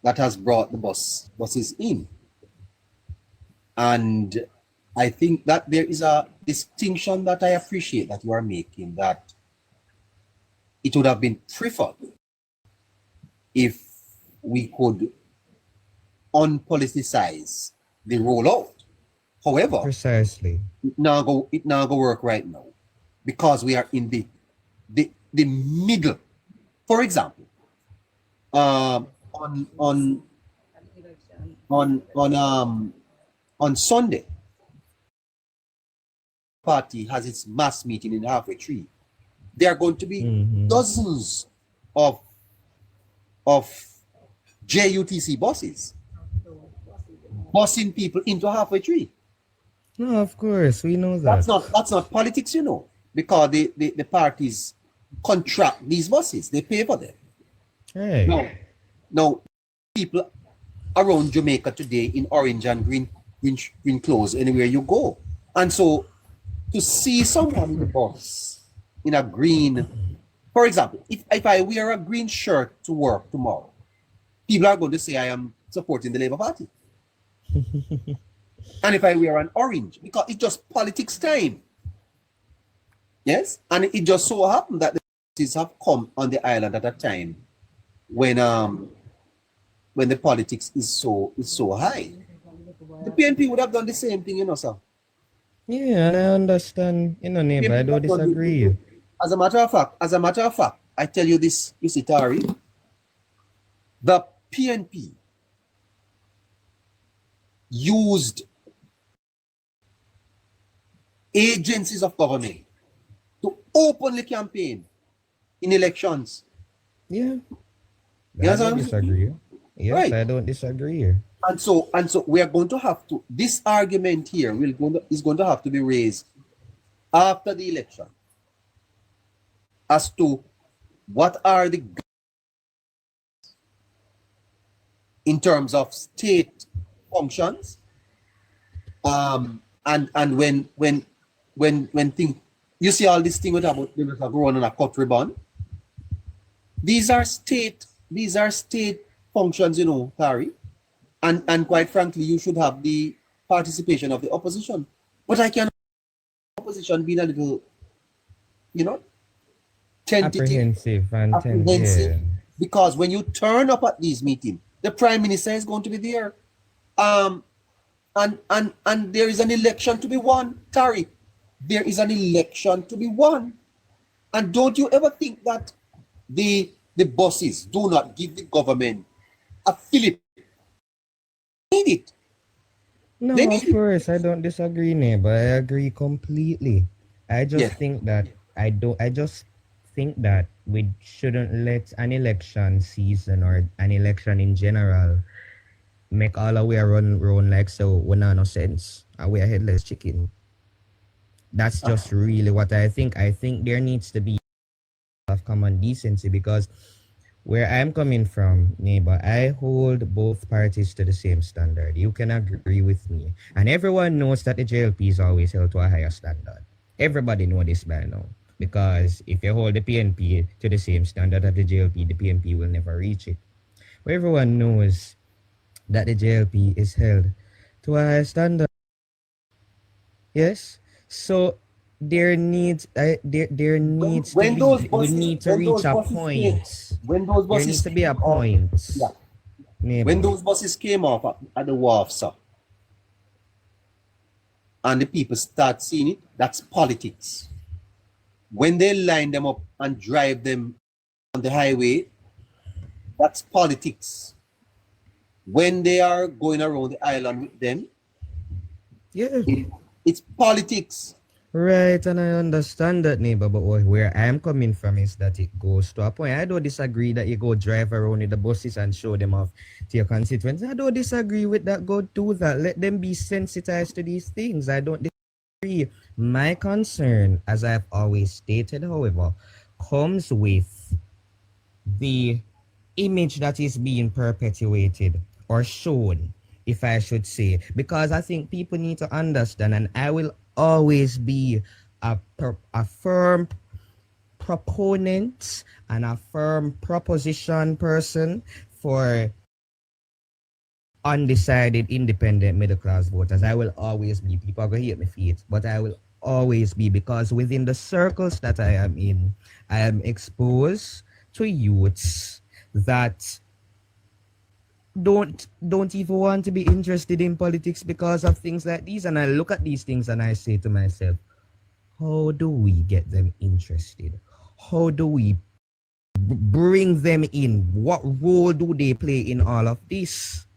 that has brought the buses in. And I think that there is a distinction that I appreciate that you are making, that it would have been preferred if we could unpoliticize the rollout. However, precisely, it now go work right now because we are in the middle. For example, on Sunday, party has its mass meeting in Halfway Tree. There are going to be dozens of JUTC buses busing people into Halfway Tree. No, of course, we know that. That's not politics, you know, because the parties contract these buses, they pay for them. Hey. Now people around Jamaica today in orange and green clothes anywhere you go. And so to see someone in the bus in a green, for example, if I wear a green shirt to work tomorrow, people are going to say I am supporting the Labour Party. And if I wear an orange, because it's just politics time. Yes? And it just so happened that the buses have come on the island at a time when the politics is so high. The PNP would have done the same thing, you know, sir. Yeah, and I understand, you know, neighbor, I don't disagree. As a matter of fact, I tell you this, you see, Tari, the PNP used agencies of government to openly campaign in elections. Yeah. Yes, I don't disagree. Yes, right. I don't disagree. And so we are going to have to, this argument here is going to have to be raised after the election as to what are the in terms of state functions, and when thing, you see all this thing with about there was a growing on a cut ribbon. These are state functions, you know, Harry, and quite frankly, you should have the participation of the opposition. But I can opposition being a little, you know, tentative, apprehensive, apprehensive, because when you turn up at these meetings, the Prime Minister is going to be there. And there is an election to be won, Tari. There is an election to be won. And don't you ever think that the bosses do not give the government a fillip? They need it. No, of course, I don't disagree, neighbor. I agree completely. I just think that I just think that we shouldn't let an election season or an election in general make all our way run like so when no sense. And we are headless chicken. That's just really what I think. I think there needs to be of common decency, because where I'm coming from, neighbor, I hold both parties to the same standard. You can agree with me. And everyone knows that the JLP is always held to a higher standard. Everybody knows this by now. Because if you hold the PNP to the same standard of the JLP, the PNP will never reach it. But everyone knows that the JLP is held to a higher standard. Yes? So we need to reach a point. When those buses there needs to be a point. When those buses came off at the wharf, sir, and the people start seeing it, that's politics. When they line them up and drive them on the highway, that's politics. When they are going around the island with them, it's politics. Right, and I understand that, neighbor, but where I'm coming from is that it goes to a point. I don't disagree that you go drive around with the buses and show them off to your constituents. I don't disagree with that. Go do that. Let them be sensitized to these things. I don't disagree. My concern, as I've always stated, however, comes with the image that is being perpetuated or shown, if I should say, because I think people need to understand, and I will always be a firm proponent and a firm proposition person for undecided independent middle class voters. I will always be. People are going to hate me for it, but I will always be, because within the circles that I am in, I am exposed to youths that don't even want to be interested in politics because of things like these. And I look at these things and I say to myself, how do we get them interested? How do we bring them in? What role do they play in all of this?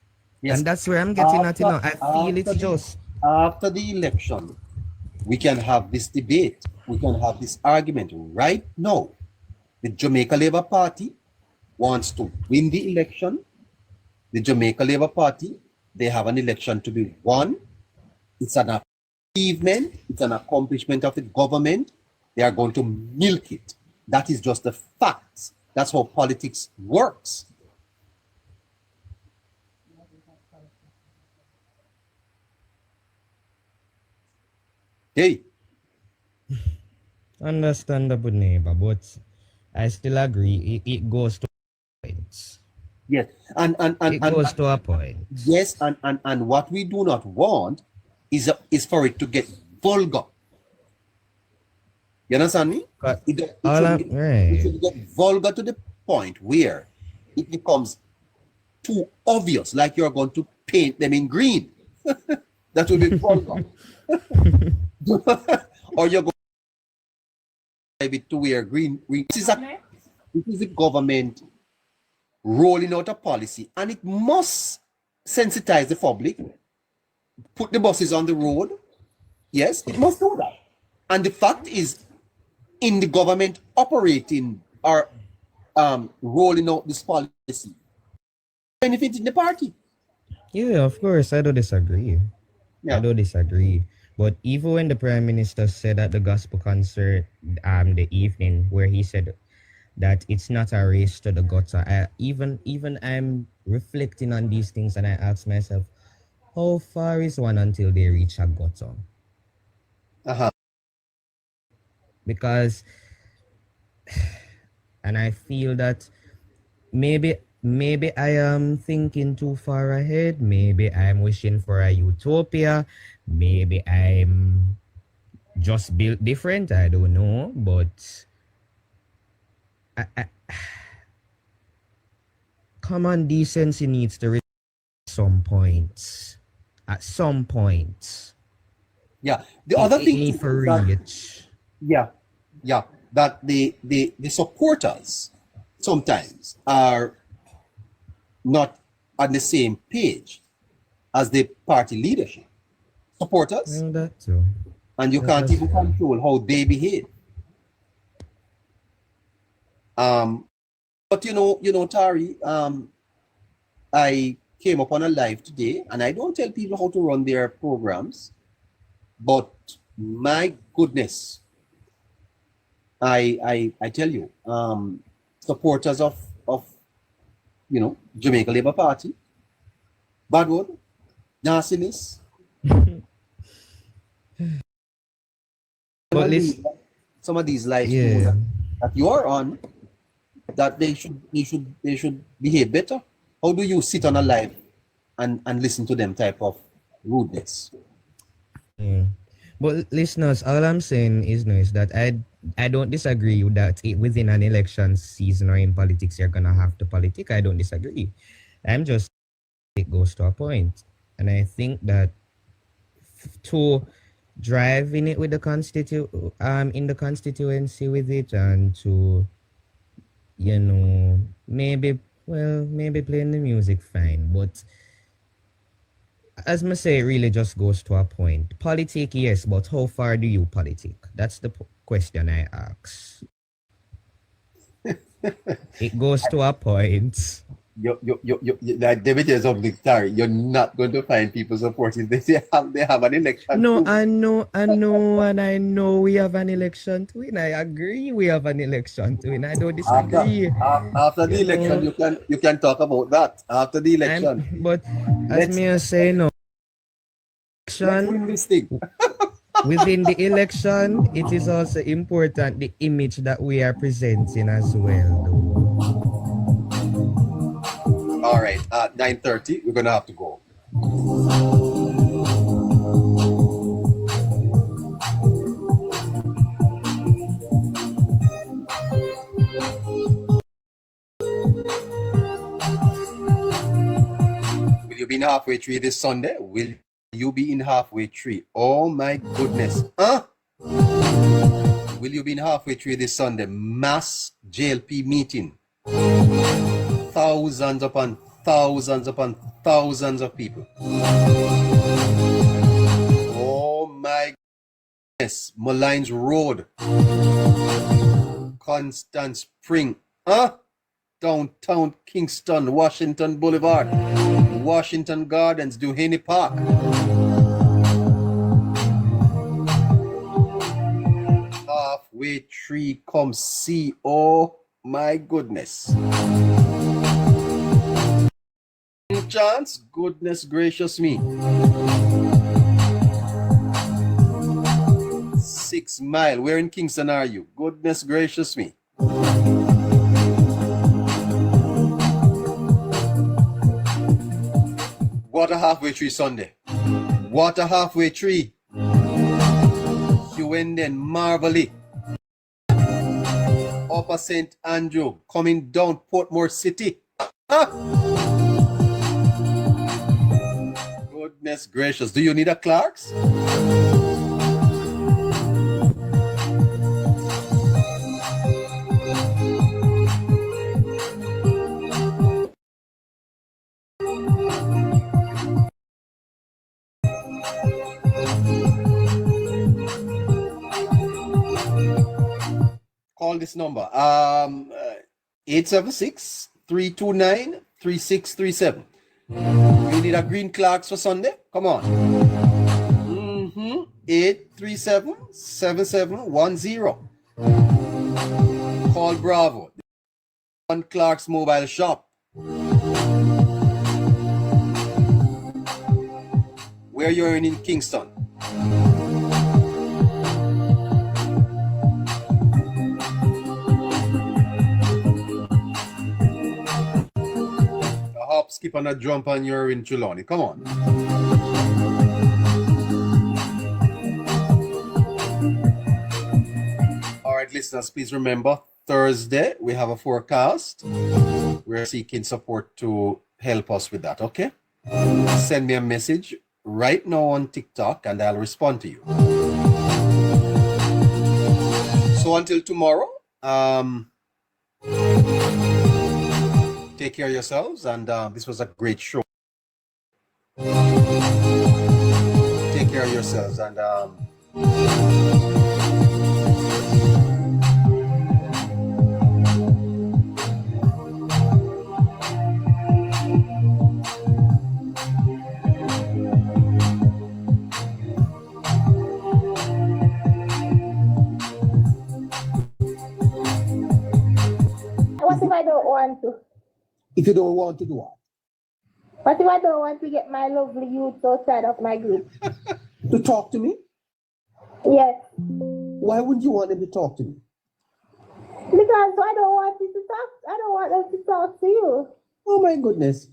Yes. And that's where I'm getting at, you know. I feel it's just after the election, we can have this debate, we can have this argument. Right now, the Jamaica Labour Party wants to win the election. The Jamaica Labour Party, they have an election to be won. It's an achievement, it's an accomplishment of the government. They are going to milk it. That is just the facts. That's how politics works. Hey. Understandable, neighbor, but I still agree. It goes to points. Yes, and it goes to a point. Yes, and what we do not want is for it to get vulgar. You understand me? It should get vulgar to the point where it becomes too obvious, like you're going to paint them in green. That would be vulgar. Or you're going to wear green. This is a government rolling out a policy, and it must sensitize the public, put the buses on the road. Yes, it must do that. And the fact is, in the government operating or rolling out this policy, benefiting the party. Yeah, of course, I don't disagree. Yeah. I don't disagree. But even when the Prime Minister said at the gospel concert the evening where he said that it's not a race to the gutter, even I'm reflecting on these things and I ask myself, how far is one until they reach a gutter? Because, and I feel that maybe I am thinking too far ahead. Maybe I'm wishing for a utopia. Maybe I'm just built different. I don't know, but common decency needs to reach some points. At some point. Yeah. The other thing is for reach. Yeah. That the supporters sometimes are not on the same page as the party leadership. Supporters. Well, that too. And you can't even control how they behave. But you know, Tari, I came up on a live today, and I don't tell people how to run their programs, but my goodness, I tell you, supporters of Jamaica Labour Party, bad word, nastiness. Some of these live that you are on, that they should behave better. How do you sit on a live and listen to them type of rudeness? Yeah. But listeners, all I'm saying is that I don't disagree with that within an election season or in politics you're gonna have to politic. I don't disagree. I'm just it goes to a point. And I think that to drive in it with the in the constituency with it, and to maybe playing the music fine, but as I say, it really just goes to a point. Politic, yes, but how far do you politic? That's the question I ask. It goes to a point. Like David is something, sorry, you're not going to find people supporting this. They have an election. No, I know, and I know we have an election to win. I agree, we have an election to win. I don't disagree. After the election, you can talk about that. After the election, but as me say, no. Within the election, it is also important the image that we are presenting as well, though. All right, at 9:30, we're gonna have to go. Will you be in halfway tree this Sunday? Will you be in halfway tree? Oh my goodness. Will you be in halfway tree this Sunday? Mass JLP meeting. Thousands upon thousands upon thousands of people. Oh my goodness. Malines Road. Constant Spring. Downtown Kingston, Washington Boulevard. Washington Gardens, Duhaney Park. Halfway tree, come see. Oh my goodness. Chance, goodness gracious me. 6 Mile, where in Kingston are you? Goodness gracious me. What a halfway tree Sunday. What a halfway tree. Huenden, Marvelly. Upper St. Andrew, coming down Portmore City. Goodness gracious. Do you need a Clark's? Call this number. 876-329-3637. You need a green Clarks for Sunday? Come on. 837-7710. Call Bravo. On Clark's mobile shop. Where you're in Kingston. A hop, skip, and a jump, and you're in Trelawney. Come on. All right, listeners, please remember, Thursday, we have a forecast. We're seeking support to help us with that, okay? Send me a message right now on TikTok and I'll respond to you. So until tomorrow, take care of yourselves, and this was a great show. Take care of yourselves, and what if I don't want to? if you don't want to do what? What if I don't want to get my lovely youth outside of my group? To talk to me? Yes. Why wouldn't you want them to talk to me? Because I don't want you to talk. I don't want them to talk to you. Oh my goodness.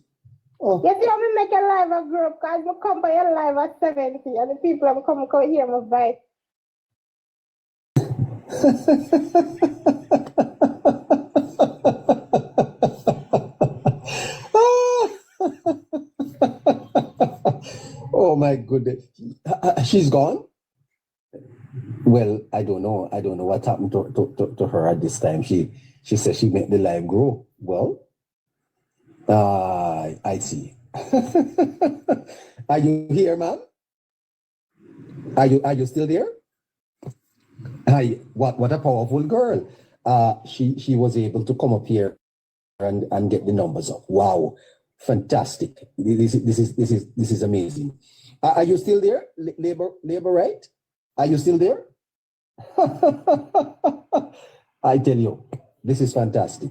Oh. You see, I'm make a live a group because you come by a live at 70 and the people have come here my voice. Oh my goodness. She's gone? Well, I don't know. I don't know what happened to her at this time. She said she made the live grow. Well, I see. Are you here, ma'am? Are you still there? Hi, what a powerful girl. She was able to come up here and get the numbers up. Wow, fantastic. This is amazing. Are you still there? Labor right? Are you still there? I tell you, this is fantastic.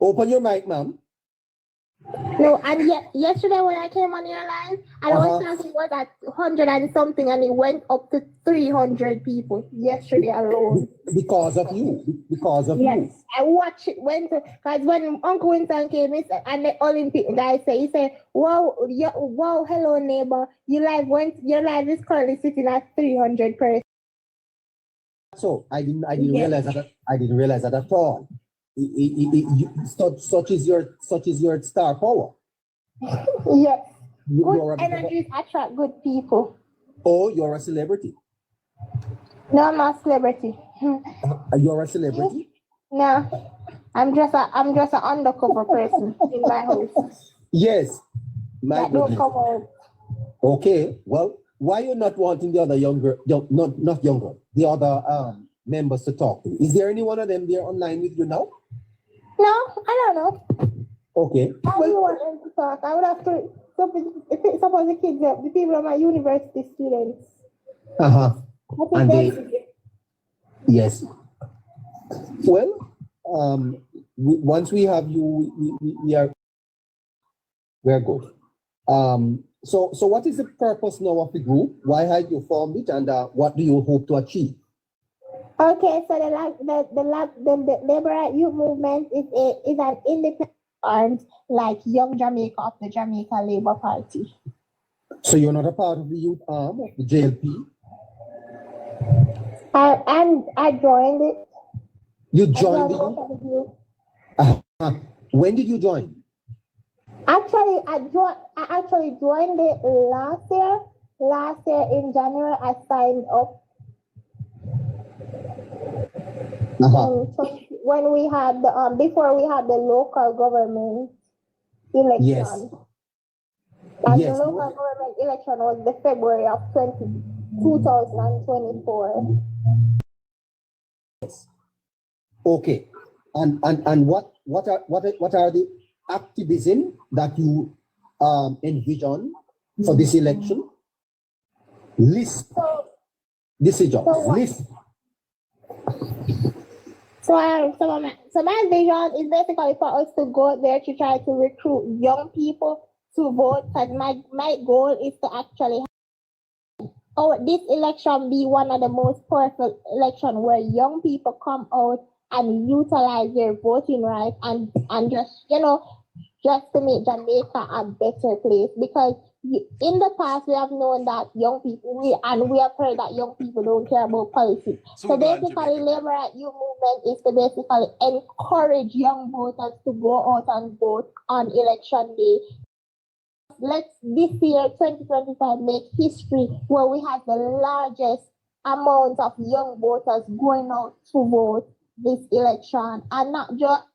Open your mic, ma'am. No, and yesterday when I came on your line, and I was talking was at 100 and something, and it went up to 300 people yesterday alone. Because of you. Because of you. Yes, I watched it because when Uncle Winston came in and the Olympic guy he said, wow, hello neighbor, your live is currently sitting at 300 person. So I didn't realize that. I didn't realize that at all. Such is your star power. Yes. Good energies attract good people. Oh, you're a celebrity. No, I'm not a celebrity. You're a celebrity? No, I'm just an undercover person in my house. Yes. My goodness. Don't come out. Okay. Well, why you not wanting the other the other members to talk to? Is there any one of them there online with you now? No, I don't know. Okay. How do you want them to talk? I would have to suppose the kids, the people are my university students. And yes. Well, once we have you, we are good. So what is the purpose now of the group? Why have you formed it, and what do you hope to achieve? Okay, so the Labor Youth Movement is an independent arm like Young Jamaica of the Jamaica Labour Party. So you're not a part of the youth arm of the JLP? I joined it. You joined it? When did you join? Actually, I joined it last year. Last year in January, I signed up. So when we had the before we had the local government election. Yes. And the local government election was the February of 2024. Yes. Okay. And what are the activism that you envision for this election? List. Decisions. List. So my vision is basically for us to go there to try to recruit young people to vote. Because my goal is to actually this election be one of the most powerful elections where young people come out and utilize their voting rights and just to make Jamaica a better place. Because in the past we have known that young people we have heard that young people don't care about politics. So basically, Labour at You movement is to basically encourage young voters to go out and vote on election day. Let's this year 2025 make history where we have the largest amount of young voters going out to vote this election, and not just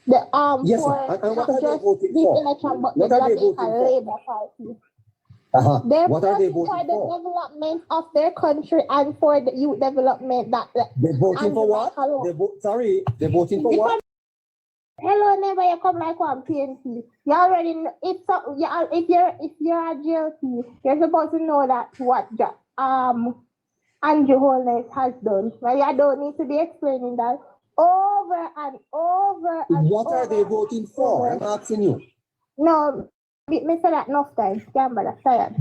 the Yes, for and what not are they just voting this for? election, but What the are they Jamaica voting for? Labour Party. They're What are they voting voting for the for? development of their country and for the youth development. They're voting for what? They're voting for what? Hello, neighbor, you come like one PNP. You already know, if you're a JLP, you're supposed to know that what Andrew Holness has done. Well, I don't need to be explaining that over and over and What over. are they voting for? I'm asking you. No, me say that enough times. Gamble, I'm tired.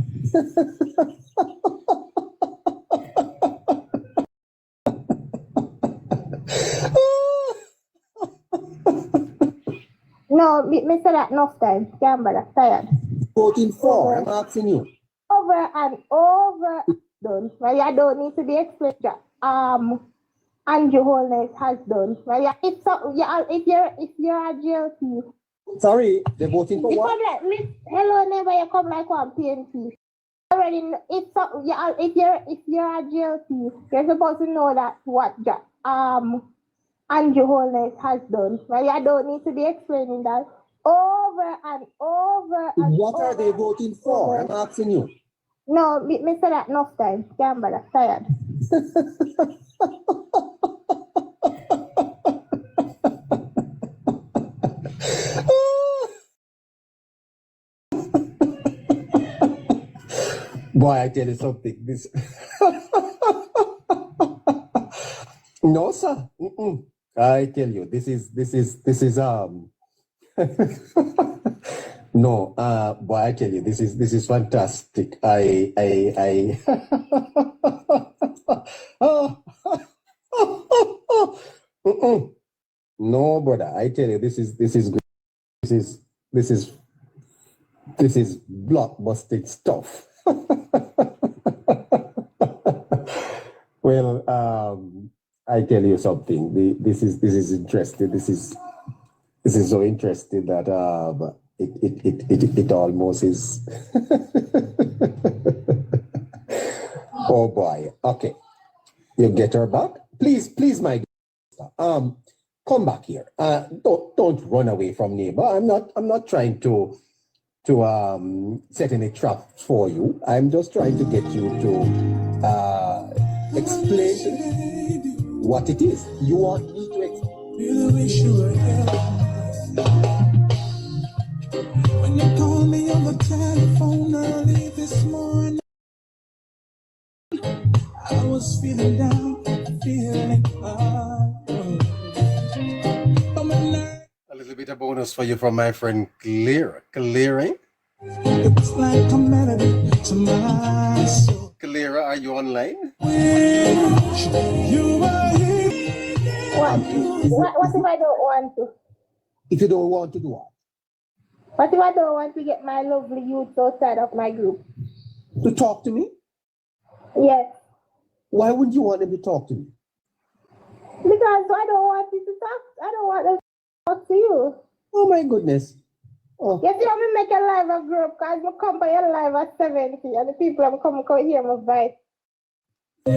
No, me say that enough times. Gamble, I'm tired. Voting for? I'm asking you. Over and over done. Well, I don't need to be explained that Andrew Holness has done. Well, if you're a JLP. Sorry, they're voting for You what? come like hello neighbor, you come like one PNP. Already know, if you're a JLP, you're supposed to know that what Andrew Holness has done. Well, I don't need to be explaining that over and over and What over. are they voting for? I'm asking you. No, me say that enough times. Gamble, I'm tired. Boy, I tell you something. This no, sir. I tell you, this is no, boy, I tell you, this is fantastic. I No, brother, I tell you, this is good. This is blockbusting stuff. Well, I tell you something. This is interesting. This is so interesting that it almost is. Oh boy. Okay, you get her back, please, my come back here. Don't run away from neighbor. I'm not trying to set any trap for you. I'm just trying to get you to explain what it is. You want me to explain? When you called me on the telephone early this morning, I was feeling down, feeling A little bit of bonus for you from my friend Clear. Clearing? It was like a melody to my soul. Clear, are you online? You were here. What if I don't want to? If you don't want to do what? What if I don't want to get my lovely youth outside of my group? To talk to me? Yes. Why would you want them to talk to me? Because I don't want you to talk. I don't want them to talk to you. Oh my goodness. Oh. You see, I'm make a live a group because I come by a live at 70 and the people I'm come hear my voice. My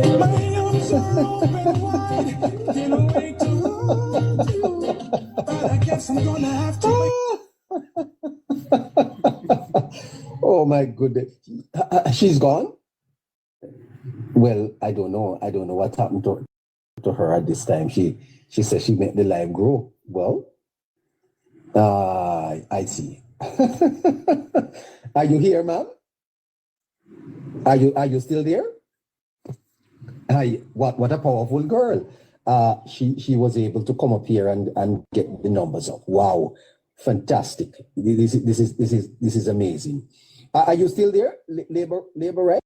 arms are open wide, can't wait to hold you. But I guess I'm gonna have to Oh my goodness. She's gone? Well, I don't know. I don't know what happened to her at this time. She said she made the live grow. Well, I see. Are you here, ma'am? Are you still there? Hi, what a powerful girl. She was able to come up here and get the numbers up. Wow, fantastic. This is amazing. Are you still there? Labor right?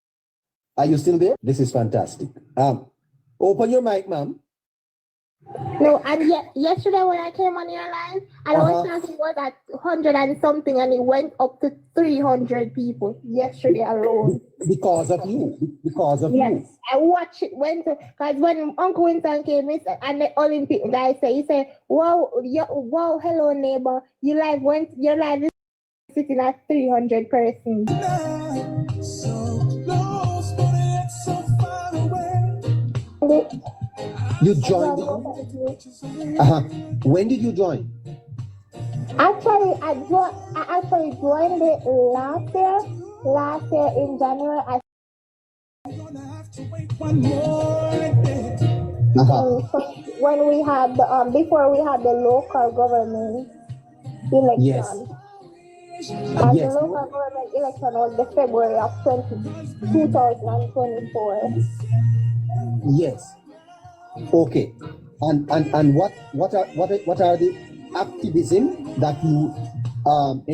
Are you still there? This is fantastic. Open your mic, ma'am. No, and yesterday when I came on your line, and I was talking was at 100 and something, and it went up to 300 people yesterday alone. Because of you. Because of yes, you. I watched it because when Uncle Winston came in and the Olympic guy said, he said, wow, hello neighbor, your live is sitting at 300 persons. So close, but yet so far away. You joined? When did you join? Actually, I joined it last year in January. So when we had the before we had the local government election. Yes. And the local government election was the February of 2024. Yes. Okay. And what are the activism that you